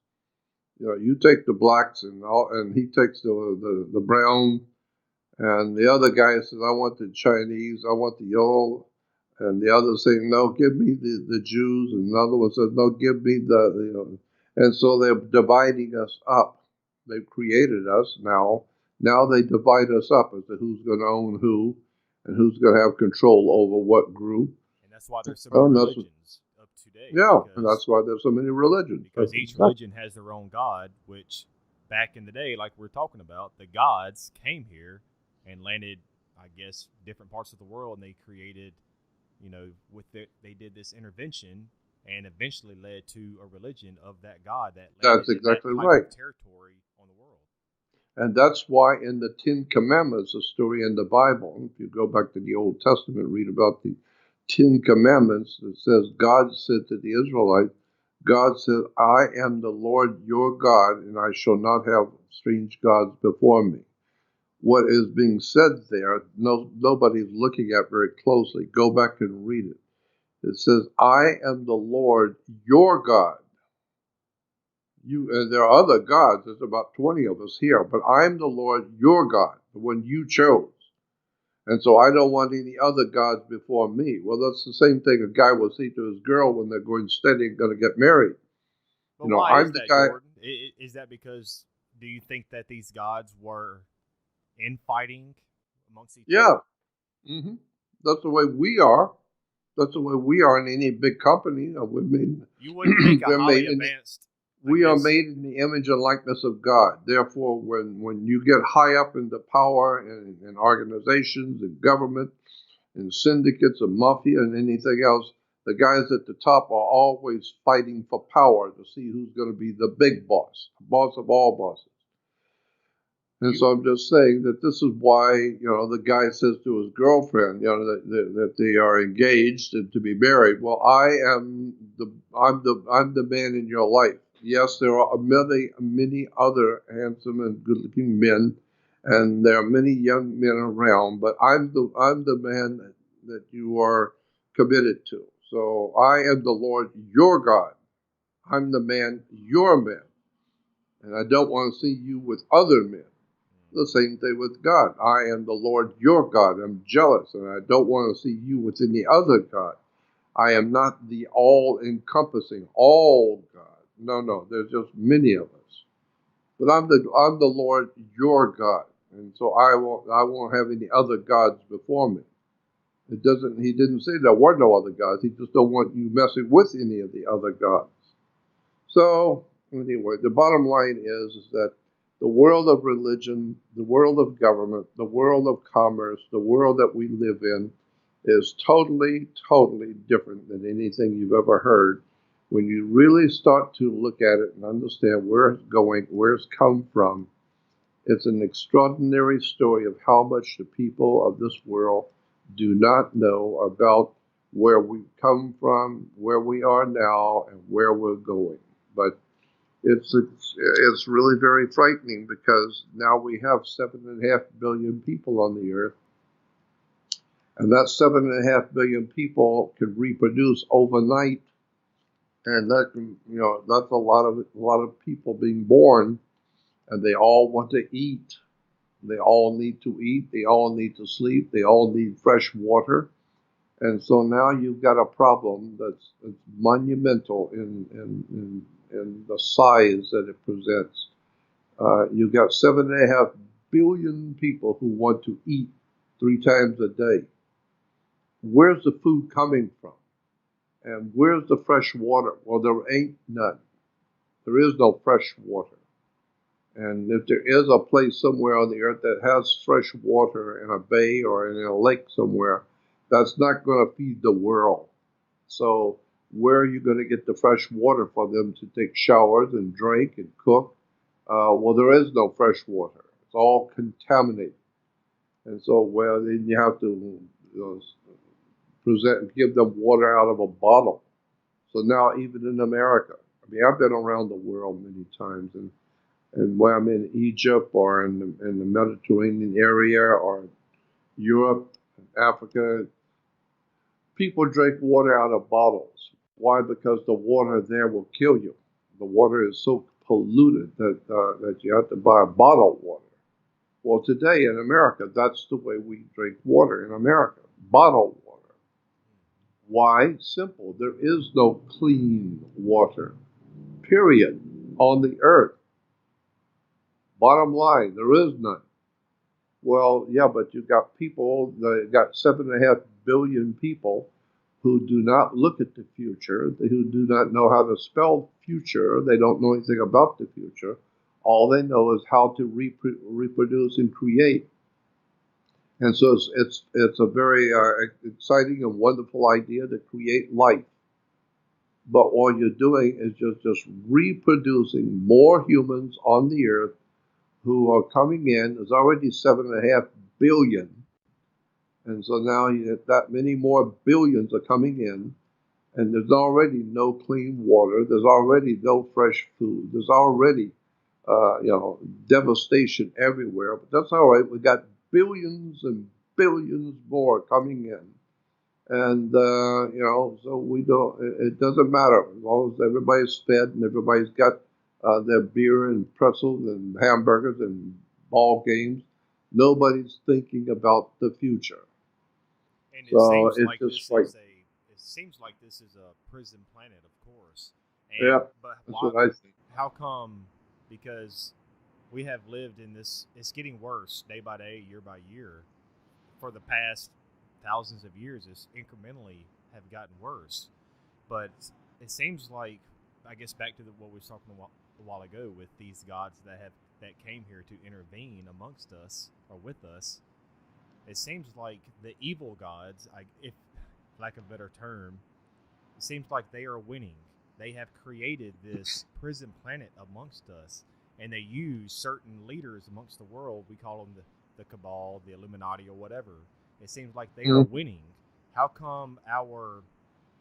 You take the blacks and he takes the brown, and the other guy says, I want the Chinese, I want the yellow, and the other saying, no, give me the Jews, and another one says, no, give me and so they're dividing us up. They've created us now. Now they divide us up as to who's going to own who and who's going to have control over what group. And that's why there's so many religions up today. Yeah, and that's why there's so many religions. Because each religion has their own god, which back in the day, like we're talking about, the gods came here and landed, I guess, different parts of the world, and they created, they did this intervention and eventually led to a religion of that God that that's exactly right. Territory on the world. And that's why in the 10 Commandments, a story in the Bible, if you go back to the Old Testament, read about the 10 Commandments, it says, God said to the Israelites, God said, I am the Lord your God, and I shall not have strange gods before me. What is being said there, nobody's looking at very closely. Go back and read it. It says, I am the Lord your God. There are other gods. There's about 20 of us here, but I am the Lord your God, the one you chose. And so I don't want any other gods before me. Well, that's the same thing a guy will say to his girl when they're going steady and going to get married. But why I'm is the that, guy. Jordan? Is that because do you think that these gods were infighting amongst each Yeah. other? hmm That's the way we are. That's the way we are in any big company. We're made, You wouldn't think a we're highly made in advanced, I we are guess. made in the image and likeness of God. Therefore, when you get high up in the power and organizations and government and syndicates and mafia and anything else, the guys at the top are always fighting for power to see who's going to be the big boss, the boss of all bosses. And You so I'm just saying that this is why, the guy says to his girlfriend, that they are engaged and to be married. Well, I'm the man in your life. Yes, there are many other handsome and good-looking men, and there are many young men around, but I'm the man that you are committed to. So I am the Lord your God. I'm the man your man, and I don't want to see you with other men. The same thing with God. I am the Lord your God. I'm jealous and I don't want to see you with any other God. I am not the all encompassing, all God. No, no, there's just many of us. But I'm the Lord your God. And so I won't have any other gods before me. He didn't say there were no other gods. He just don't want you messing with any of the other gods. So, anyway, the bottom line is that the world of religion, the world of government, the world of commerce, the world that we live in is totally, totally different than anything you've ever heard. When you really start to look at it and understand where it's going, where it's come from, it's an extraordinary story of how much the people of this world do not know about where we've come from, where we are now, and where we're going. But it's really very frightening because now we have 7.5 billion people on the earth, and that 7.5 billion people can reproduce overnight, and that's a lot of people being born, and they all want to eat. They all need to eat. They all need to sleep. They all need fresh water. And so now you've got a problem that's monumental in the size that it presents. You've got 7.5 billion people who want to eat 3 times a day. Where's the food coming from? And where's the fresh water? Well, there ain't none. There is no fresh water. And if there is a place somewhere on the earth that has fresh water in a bay or in a lake somewhere, that's not going to feed the world. So where are you going to get the fresh water for them to take showers and drink and cook? Well, there is no fresh water. It's all contaminated. And so, well, then you have to give them water out of a bottle. So now, even in America, I mean, I've been around the world many times, and when I'm in Egypt or in the Mediterranean area or Europe, Africa, people drink water out of bottles. Why? Because the water there will kill you. The water is so polluted that you have to buy bottled water. Well, today in America, that's the way we drink water in America, bottled water. Why? Simple. There is no clean water, period, on the earth. Bottom line, there is none. Well, yeah, but you've got got 7.5 billion people who do not look at the future, who do not know how to spell future. They don't know anything about the future. All they know is how to reproduce and create. And so it's a very exciting and wonderful idea to create life. But all you're doing is just reproducing more humans on the earth who are coming in. There's already 7.5 billion. And so now that many more billions are coming in, and there's already no clean water. There's already no fresh food. There's already, devastation everywhere. But that's all right. We got billions and billions more coming in, and so we don't. It doesn't matter as long as everybody's fed and everybody's got their beer and pretzels and hamburgers and ball games. Nobody's thinking about the future. And it So seems it's like just this like, is a prison planet, of course. And yeah, but that's why? what I think. How come? Because we have lived in this. It's getting worse day by day, year by year. For the past thousands of years, it's incrementally have gotten worse. But it seems like, I guess back to what we were talking a while ago with these gods that came here to intervene amongst us or with us. It seems like the evil gods, if lack of a better term, it seems like they are winning. They have created this prison planet amongst us, and they use certain leaders amongst the world. We call them the cabal, the Illuminati, or whatever. It seems like they are Mm. winning. How come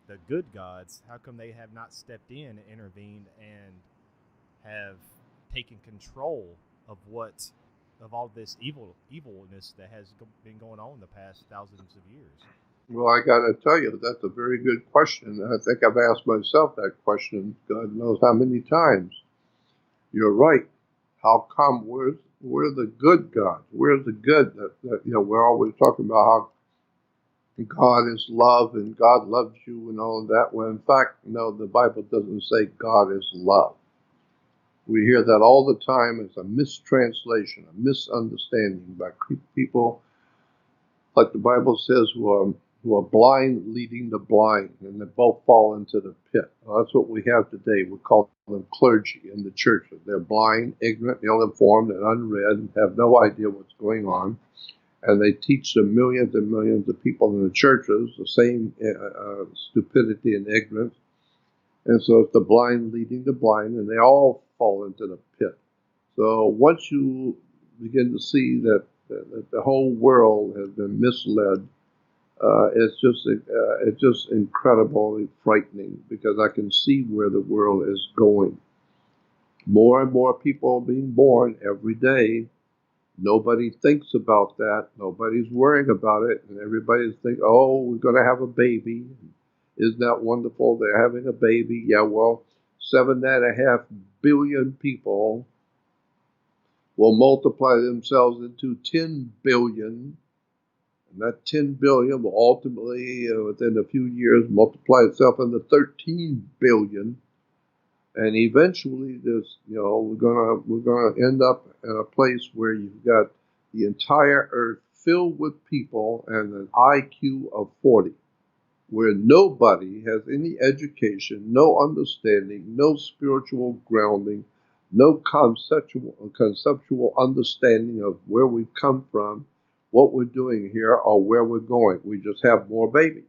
the good gods? How come they have not stepped in and intervened and have taken control of all this evilness that has been going on the past thousands of years? Well, I got to tell you, that's a very good question. I think I've asked myself that question, God knows how many times. You're right. How come we're the good God? We're the good that we're always talking about how God is love and God loves you and all of that. When in fact, no, the Bible doesn't say God is love. We hear that all the time. It's a mistranslation, a misunderstanding by people, like the Bible says, who are blind leading the blind, and they both fall into the pit. Well, that's what we have today. We call them clergy in the churches. They're blind, ignorant, ill-informed, and unread, and have no idea what's going on. And they teach the millions and millions of people in the churches the same stupidity and ignorance. And so it's the blind leading the blind, and they all fall into the pit. So once you begin to see that the whole world has been misled, it's just incredibly frightening because I can see where the world is going. More and more people are being born every day. Nobody thinks about that. Nobody's worrying about it, and everybody's thinking, "Oh, we're going to have a baby. Isn't that wonderful? They're having a baby." Yeah, well, 7.5 billion people will multiply themselves into 10 billion. And that 10 billion will ultimately, within a few years, multiply itself into 13 billion. And eventually, we're gonna end up in a place where you've got the entire earth filled with people and an IQ of 40, where nobody has any education, no understanding, no spiritual grounding, no conceptual understanding of where we've come from, what we're doing here, or where we're going. We just have more babies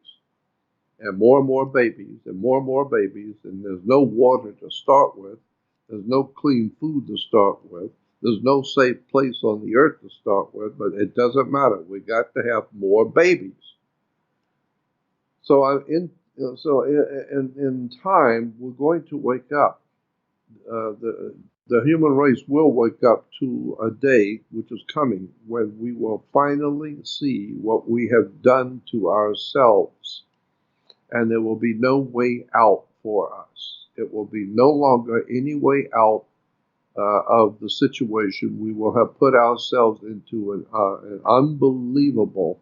and more babies and more babies, and there's no water to start with. There's no clean food to start with. There's no safe place on the earth to start with, but it doesn't matter. We got to have more babies. So in time, we're going to wake up. The human race will wake up to a day which is coming when we will finally see what we have done to ourselves, and there will be no way out for us. It will be no longer any way out of the situation. We will have put ourselves into an unbelievable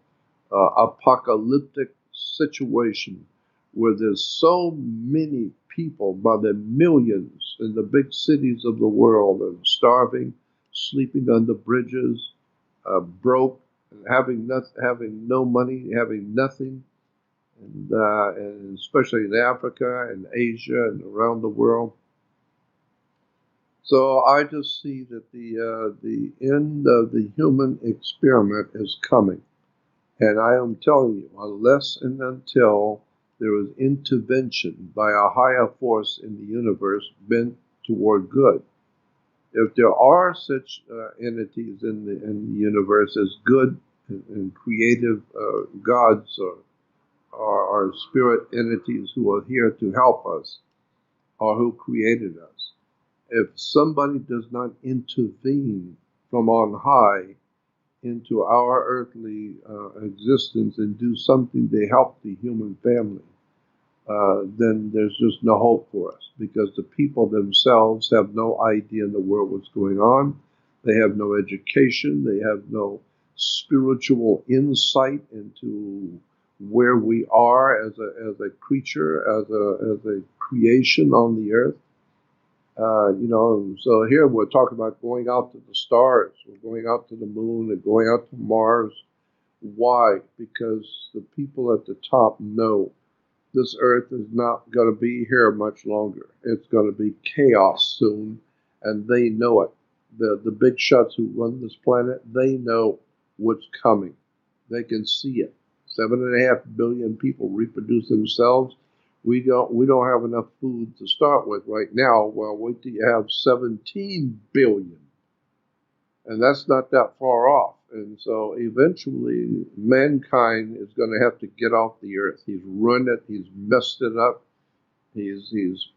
apocalyptic situation where there's so many people by the millions in the big cities of the world and starving, sleeping under bridges, broke, having no money, having nothing, and especially in Africa and Asia and around the world. So I just see that the end of the human experiment is coming. And I am telling you, unless and until there is intervention by a higher force in the universe bent toward good, if there are such entities in the universe as good and creative gods or spirit entities who are here to help us or who created us, if somebody does not intervene from on high into our earthly existence and do something to help the human family, then there's just no hope for us because the people themselves have no idea in the world what's going on. They have no education. They have no spiritual insight into where we are as a creature, as a creation on the earth. So here we're talking about going out to the stars, we're going out to the moon, and going out to Mars. Why? Because the people at the top know this earth is not going to be here much longer. It's going to be chaos soon, and they know it. The big shots who run this planet, they know what's coming. They can see it. 7.5 billion people reproduce themselves. We don't have enough food to start with right now. Well, wait till you have 17 billion, and that's not that far off. And so eventually, mankind is going to have to get off the earth. He's ruined it. He's messed it up. He's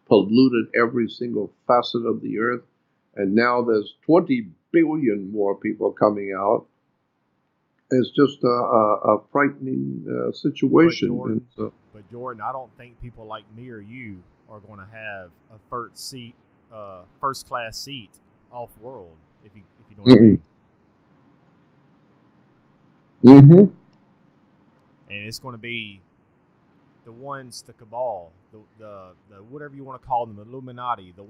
polluted every single facet of the earth. And now there's 20 billion more people coming out. It's just a frightening situation. But Jordan, I don't think people like me or you are going to have a first class seat off world. If you know what I mean. Mm-hmm. And it's going to be the ones, the cabal, the whatever you want to call them, the Illuminati, the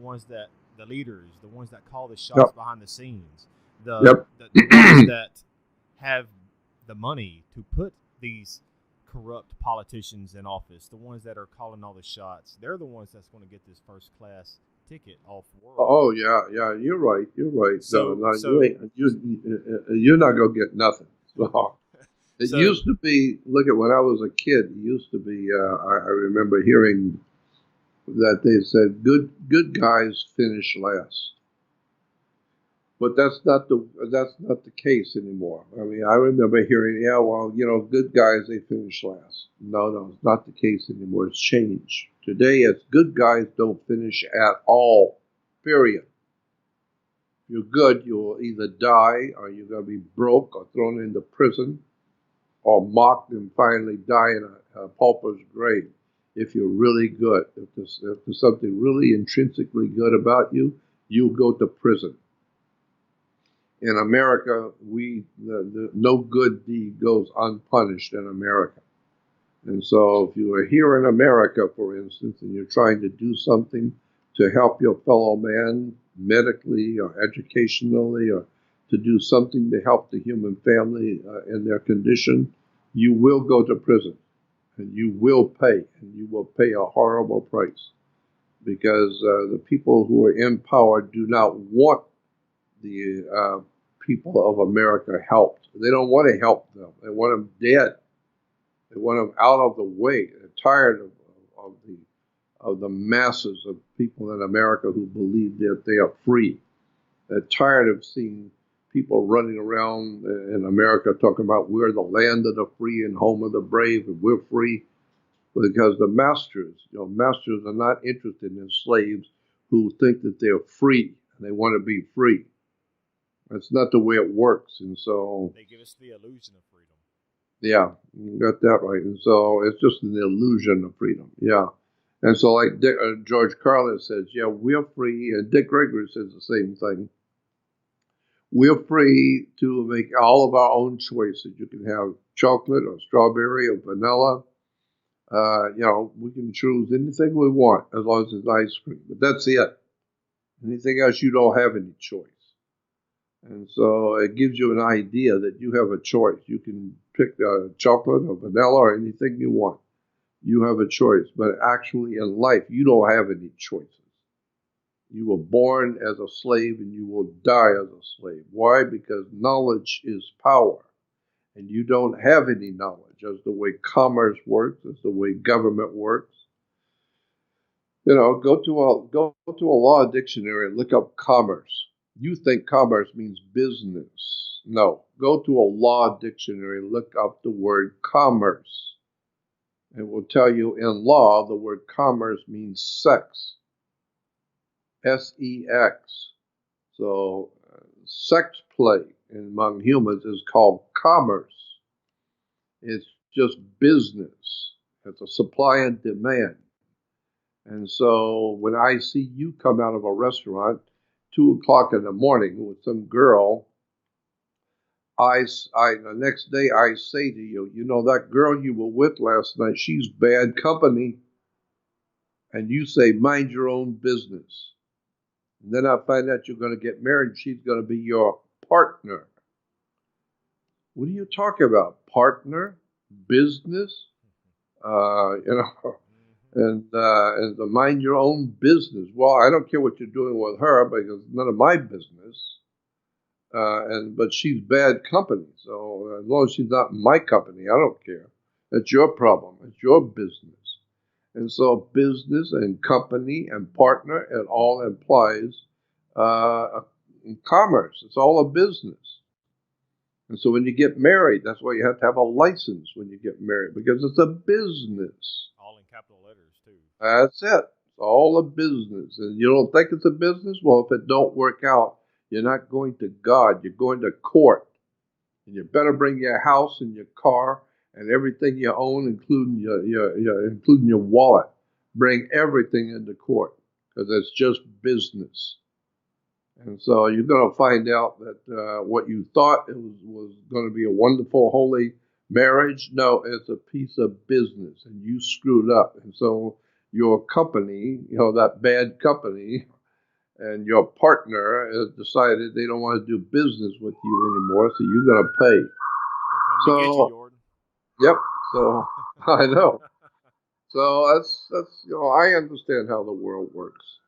leaders, the ones that call the shots behind the scenes, the ones that have the money to put these corrupt politicians in office, the ones that are calling all the shots. They're the ones that's going to get this first class ticket off world. Oh yeah, you're right. So you're not gonna get nothing. It used to be. Look at when I was a kid. It used to be. I remember hearing that they said good guys finish last. But that's not the case anymore. I mean, I remember hearing, yeah, well, good guys, they finish last. No, it's not the case anymore. It's changed. Today, it's good guys don't finish at all. Period. If you're good, you will either die, or you're going to be broke, or thrown into prison, or mocked and finally die in a pauper's grave. If you're really good, if there's something really intrinsically good about you, you'll go to prison. In America, no good deed goes unpunished in America. And so if you are here in America, for instance, and you're trying to do something to help your fellow man medically or educationally, or to do something to help the human family in their condition, you will go to prison, and you will pay, and you will pay a horrible price, because the people who are in power do not want the people of America helped. They don't want to help them. They want them dead. They want them out of the way. They're tired of the masses of people in America who believe that they are free. They're tired of seeing people running around in America talking about we're the land of the free and home of the brave, and we're free, because the masters are not interested in slaves who think that they're free and they want to be free. That's not the way it works. And so they give us the illusion of freedom. Yeah, you got that right. And so it's just an illusion of freedom. Yeah. And so like George Carlin says, yeah, we're free. And Dick Gregory says the same thing. We're free to make all of our own choices. You can have chocolate or strawberry or vanilla. We can choose anything we want as long as it's ice cream. But that's it. Anything else, you don't have any choice. And so it gives you an idea that you have a choice. You can pick chocolate or vanilla or anything you want. You have a choice. But actually in life, you don't have any choices. You were born as a slave and you will die as a slave. Why? Because knowledge is power. And you don't have any knowledge as the way commerce works, as the way government works. Go to a law dictionary and look up commerce. You think commerce means business. No. Go to a law dictionary, look up the word commerce. It will tell you in law the word commerce means sex. S-E-X. So sex play among humans is called commerce. It's just business. It's a supply and demand. And so when I see you come out of a restaurant 2 o'clock in the morning with some girl The next day I say to you, you know, that girl you were with last night, she's bad company. And you say, mind your own business. And then I find out you're going to get married and she's going to be your partner. What are you talking about? Partner? Business? You know, and to mind your own business. Well, I don't care what you're doing with her because it's none of my business. But she's bad company. So as long as she's not my company, I don't care. That's your problem. It's your business. And so business and company and partner, it all implies commerce. It's all a business. And so when you get married, that's why you have to have a license when you get married, because it's a business. All in capital letters, too. That's it. It's all a business. And you don't think it's a business? Well, if it don't work out, you're not going to God. You're going to court. And you better bring your house and your car and everything you own, including including your wallet. Bring everything into court because it's just business. And so you're going to find out that what you thought it was going to be a wonderful, holy marriage, no, it's a piece of business, and you screwed up. And so your company, you know, that bad company, and your partner has decided they don't want to do business with you anymore, so you're going to pay. They're coming to get you, Jordan. Yep. So I know. So that's I understand how the world works.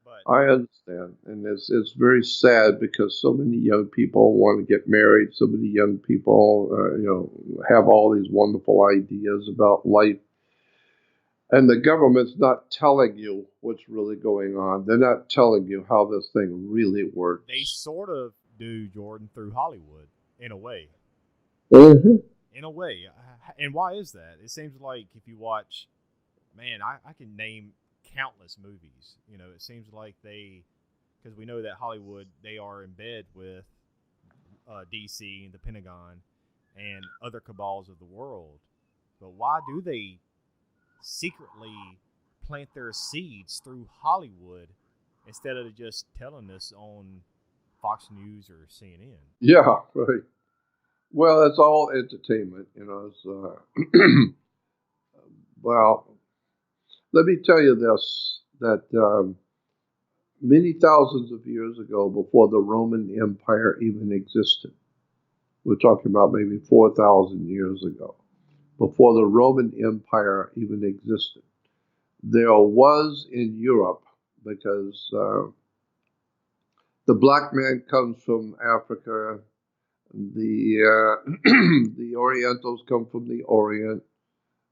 But I understand, and it's very sad because so many young people want to get married. So many young people, have all these wonderful ideas about life, and the government's not telling you what's really going on. They're not telling you how this thing really works. They sort of do, Jordan, through Hollywood, in a way. Mm-hmm. In a way. And why is that? It seems like if you watch, man, I can name countless movies. You know, it seems like because we know that Hollywood, they are in bed with DC and the Pentagon and other cabals of the world. But why do they secretly plant their seeds through Hollywood instead of just telling us on Fox News or CNN? Yeah, right. Well, it's all entertainment, well, let me tell you this: that many thousands of years ago, before the Roman Empire even existed, we're talking about maybe 4,000 years ago, before the Roman Empire even existed, there was in Europe, because the black man comes from Africa, the the Orientals come from the Orient,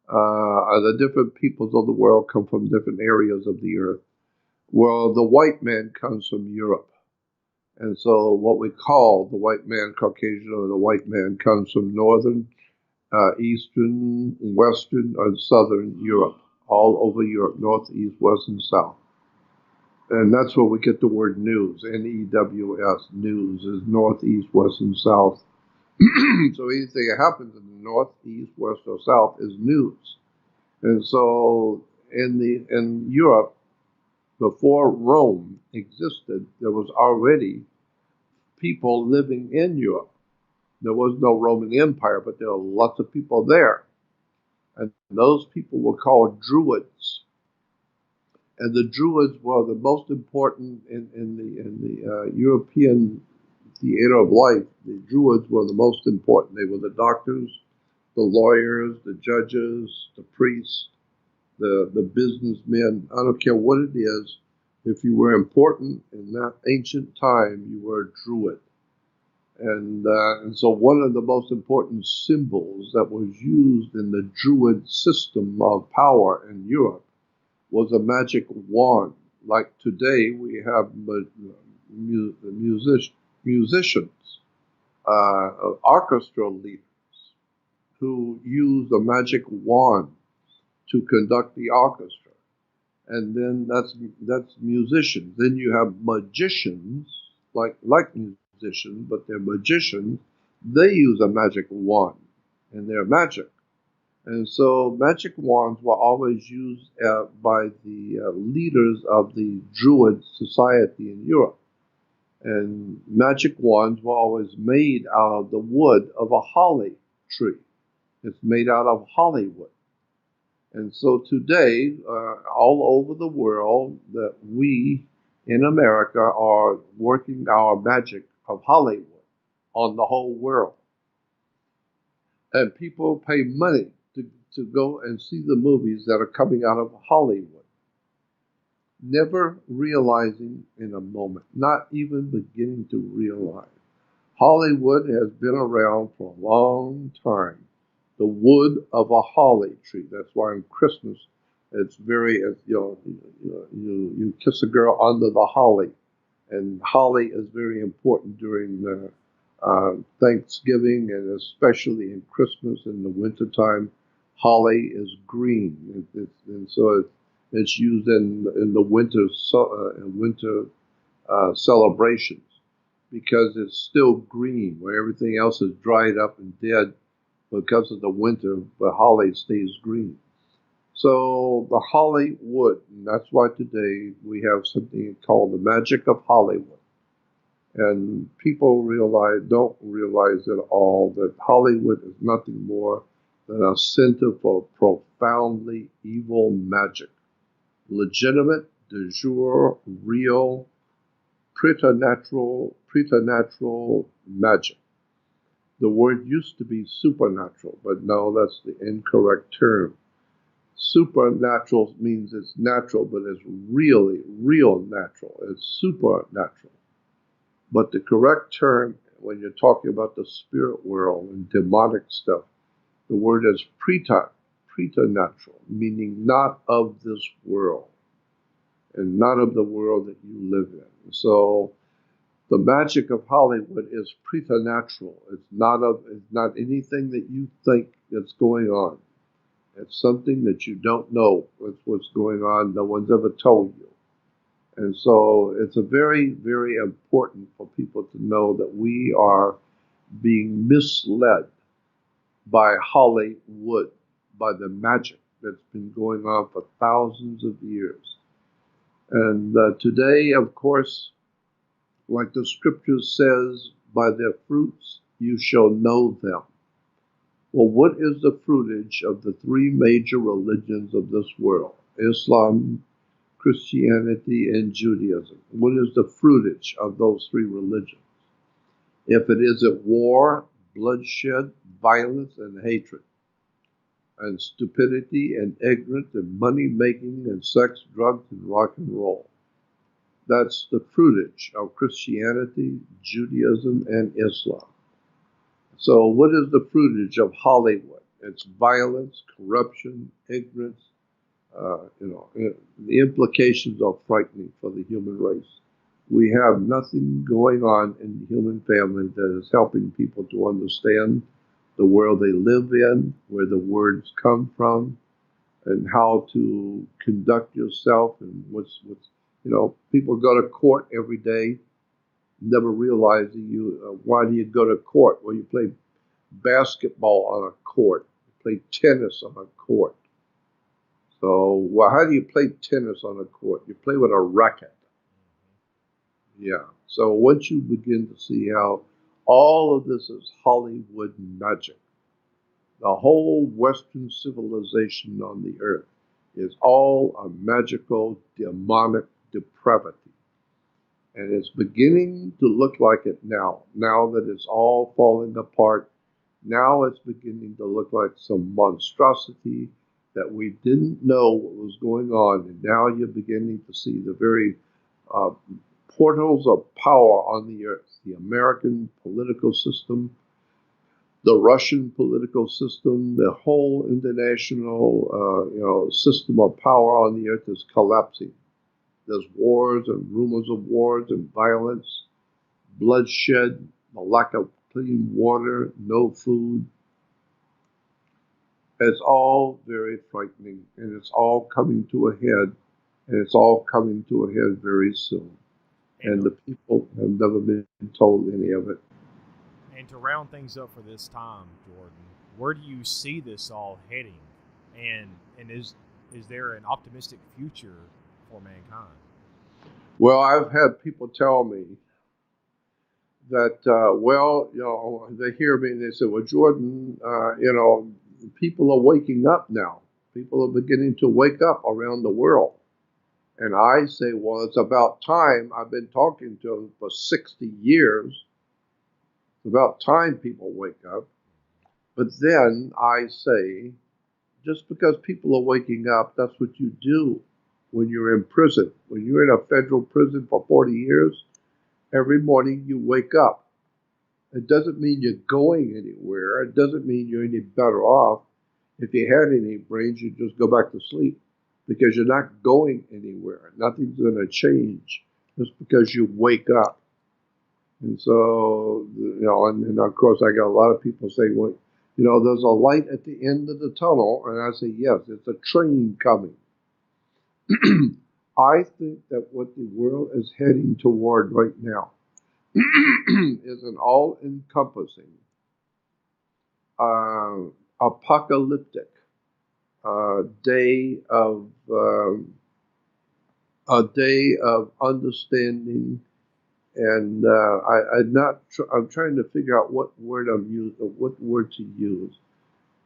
the different peoples of the world come from different areas of the earth. Well, the white man comes from Europe. And so what we call the white man Caucasian, or the white man, comes from northern, eastern, western, and southern Europe, all over Europe, north, east, west, and south. And that's where we get the word news, News, news is north, east, west, and south. So anything that happens in the north, east, west, or south is news. And so in Europe, before Rome existed, there was already people living in Europe. There was no Roman Empire, but there were lots of people there. And those people were called Druids. And the Druids were the most important in the European theater of life. The Druids were the most important. They were the doctors, the lawyers, the judges, the priests, the businessmen. I don't care what it is. If you were important in that ancient time, you were a Druid. And so one of the most important symbols that was used in the Druid system of power in Europe was a magic wand. Like today, we have musicians, orchestra leaders who use a magic wand to conduct the orchestra. And then that's musicians. Then you have magicians, like musicians, but they're magicians. They use a magic wand in their magic. And so magic wands were always used by the leaders of the Druid society in Europe. And magic wands were always made out of the wood of a holly tree. It's made out of Hollywood. And so today, all over the world, that we in America are working our magic of Hollywood on the whole world. And people pay money to go and see the movies that are coming out of Hollywood, never realizing in a moment, not even beginning to realize. Hollywood has been around for a long time. The wood of a holly tree. That's why on Christmas it's very, you kiss a girl under the holly, and holly is very important during the Thanksgiving and especially in Christmas in the wintertime. Holly is green, and so it's used in the winter celebrations because it's still green where everything else is dried up and dead because of the winter, but holly stays green. So the holly wood, and that's why today we have something called the magic of Hollywood. And people don't realize at all that Hollywood is nothing more than a center for profoundly evil magic. Legitimate, de jure, real, preternatural magic. The word used to be supernatural, but no, that's the incorrect term. Supernatural means it's natural, but it's really, real natural. It's supernatural. But the correct term, when you're talking about the spirit world and demonic stuff, the word is preternatural, meaning not of this world and not of the world that you live in. So the magic of Hollywood is preternatural. It's not anything that you think that's going on. It's something that you don't know what's going on. No one's ever told you. And so it's a very, very important for people to know that we are being misled by Hollywood, by the magic that's been going on for thousands of years. And today, of course, like the scripture says, by their fruits you shall know them. Well, what is the fruitage of the three major religions of this world? Islam, Christianity, and Judaism. What is the fruitage of those three religions? If it isn't war, bloodshed, violence, and hatred, and stupidity, and ignorance, and money making, and sex, drugs, and rock and roll. That's the fruitage of Christianity, Judaism, and Islam. So what is the fruitage of Hollywood? It's violence, corruption, ignorance. The implications are frightening for the human race. We have nothing going on in the human family that is helping people to understand the world they live in, where the words come from, and how to conduct yourself, and people go to court every day, never realizing why do you go to court? Well, you play basketball on a court, you play tennis on a court. So, well, how do you play tennis on a court? You play with a racket. Yeah. So once you begin to see how all of this is Hollywood magic, the whole Western civilization on the earth is all a magical, demonic depravity. And it's beginning to look like it now that it's all falling apart. Now it's beginning to look like some monstrosity that we didn't know what was going on. And now you're beginning to see the very portals of power on the earth. The American political system, the Russian political system, the whole international system of power on the earth is collapsing. There's wars and rumors of wars and violence, bloodshed, a lack of clean water, no food. It's all very frightening, and it's all coming to a head, and it's all coming to a head very soon. And the people have never been told any of it. And to round things up for this time, Jordan, where do you see this all heading? And is there an optimistic future for mankind? Well, I've had people tell me that, well, they hear me and they say, well, Jordan, people are waking up now. People are beginning to wake up around the world. And I say, well, it's about time. I've been talking to them for 60 years. It's about time people wake up. But then I say, just because people are waking up, that's what you do when you're in prison. When you're in a federal prison for 40 years, every morning you wake up. It doesn't mean you're going anywhere. It doesn't mean you're any better off. If you had any brains, you'd just go back to sleep because you're not going anywhere. Nothing's going to change just because you wake up. And so, and of course, I got a lot of people saying, well, there's a light at the end of the tunnel. And I say, yes, it's a train coming. I think that what the world is heading toward right now is an all-encompassing, apocalyptic day of a day of understanding. And I'm trying to figure out what word to use.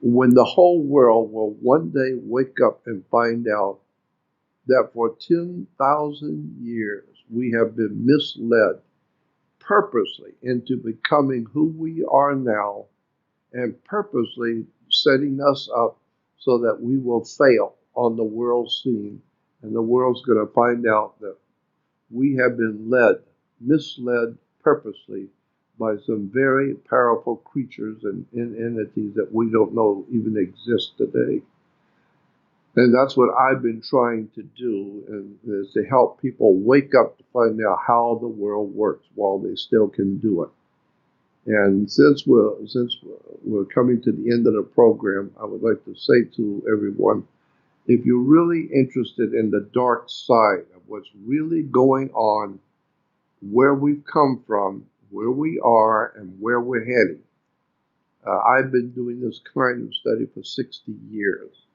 When the whole world will one day wake up and find out that for 10,000 years we have been misled purposely into becoming who we are now and purposely setting us up so that we will fail on the world scene. And the world's going to find out that we have been misled purposely by some very powerful creatures and entities that we don't know even exist today. And that's what I've been trying to do, and is to help people wake up to find out how the world works while they still can do it. And since we're coming to the end of the program, I would like to say to everyone, if you're really interested in the dark side of what's really going on, where we've come from, where we are, and where we're heading, I've been doing this kind of study for 60 years.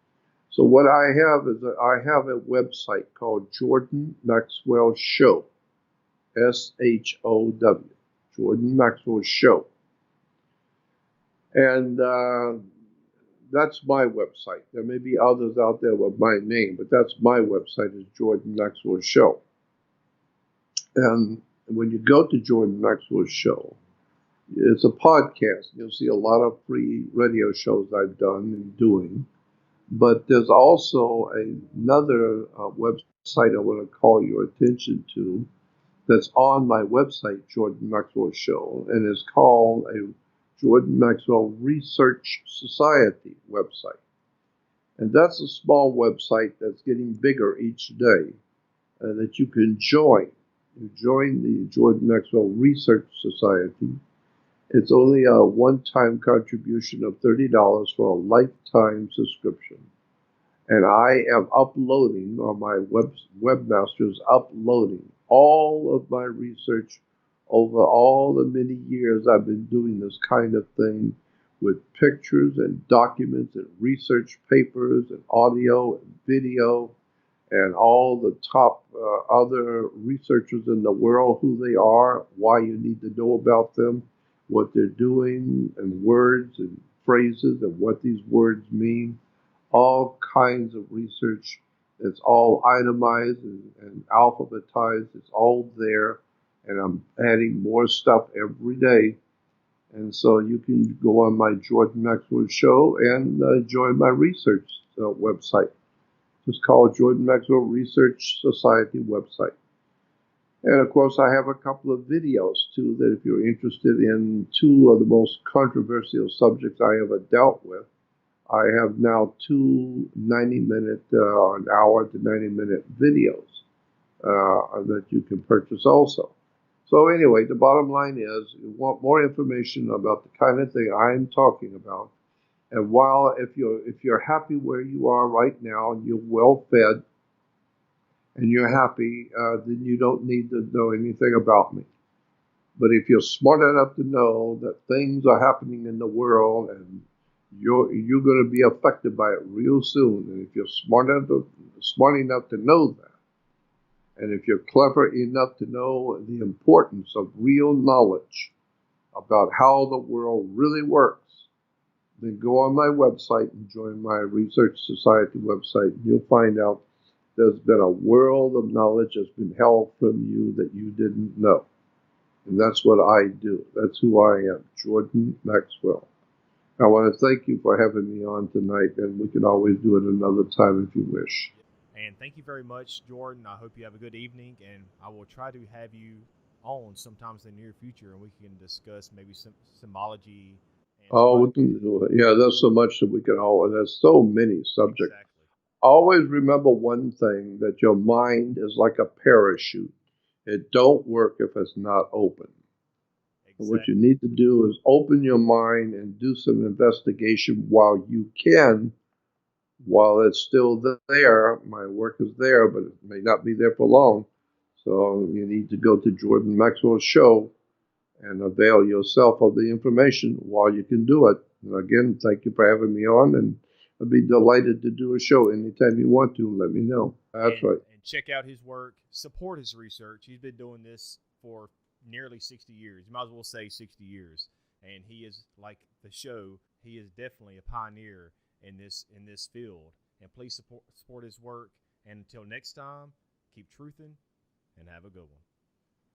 So what I have is I have a website called Jordan Maxwell Show, SHOW, Jordan Maxwell Show. And that's my website. There may be others out there with my name, but that's my website, is Jordan Maxwell Show. And when you go to Jordan Maxwell Show, it's a podcast. You'll see a lot of free radio shows I've done and doing. But there's also another website I want to call your attention to that's on my website, Jordan Maxwell Show, and it's called a Jordan Maxwell Research Society website. And that's a small website that's getting bigger each day that you can join. You join the Jordan Maxwell Research Society. It's only a one-time contribution of $30 for a lifetime subscription. And I am uploading, or my webmaster is uploading all of my research over all the many years I've been doing this kind of thing, with pictures and documents and research papers and audio and video and all the top other researchers in the world, who they are, why you need to know about them, what they're doing, and words and phrases and what these words mean. All kinds of research. It's all itemized and alphabetized. It's all there. And I'm adding more stuff every day. And so you can go on my Jordan Maxwell Show and join my research website. Just call Jordan Maxwell Research Society website. And of course, I have a couple of videos too, that if you're interested in two of the most controversial subjects I ever dealt with, I have now two 90-minute, an hour to 90-minute videos that you can purchase also. So anyway, the bottom line is, you want more information about the kind of thing I'm talking about. And while if you're happy where you are right now and you're well fed and you're happy, then you don't need to know anything about me. But if you're smart enough to know that things are happening in the world and you're going to be affected by it real soon, and if you're smart enough to know that, and if you're clever enough to know the importance of real knowledge, about how the world really works, then go on my website and join my Research Society website, and you'll find out there's been a world of knowledge that's been held from you that you didn't know. And that's what I do. That's who I am, Jordan Maxwell. I want to thank you for having me on tonight, and we can always do it another time if you wish. And thank you very much, Jordan. I hope you have a good evening, and I will try to have you on sometimes in the near future, and we can discuss maybe some symbology and some Oh, other. we can do it. Yeah, there's so much that we can all, there's so many subjects. Exactly. Always remember one thing, that your mind is like a parachute. It don't work if it's not open. And what you Exactly. need to do is open your mind and do some investigation while you can, while it's still there. My work is there, but it may not be there for long. So you need to go to Jordan Maxwell's show and avail yourself of the information while you can do it. And again, thank you for having me on, and I'd be delighted to do a show anytime you want to. Let me know. That's and right. and check out his work, support his research. He's been doing this for nearly 60 years. You might as well say 60 years. And he is like the show, he is definitely a pioneer in this field. And please support his work. And until next time, keep truthing and have a good one.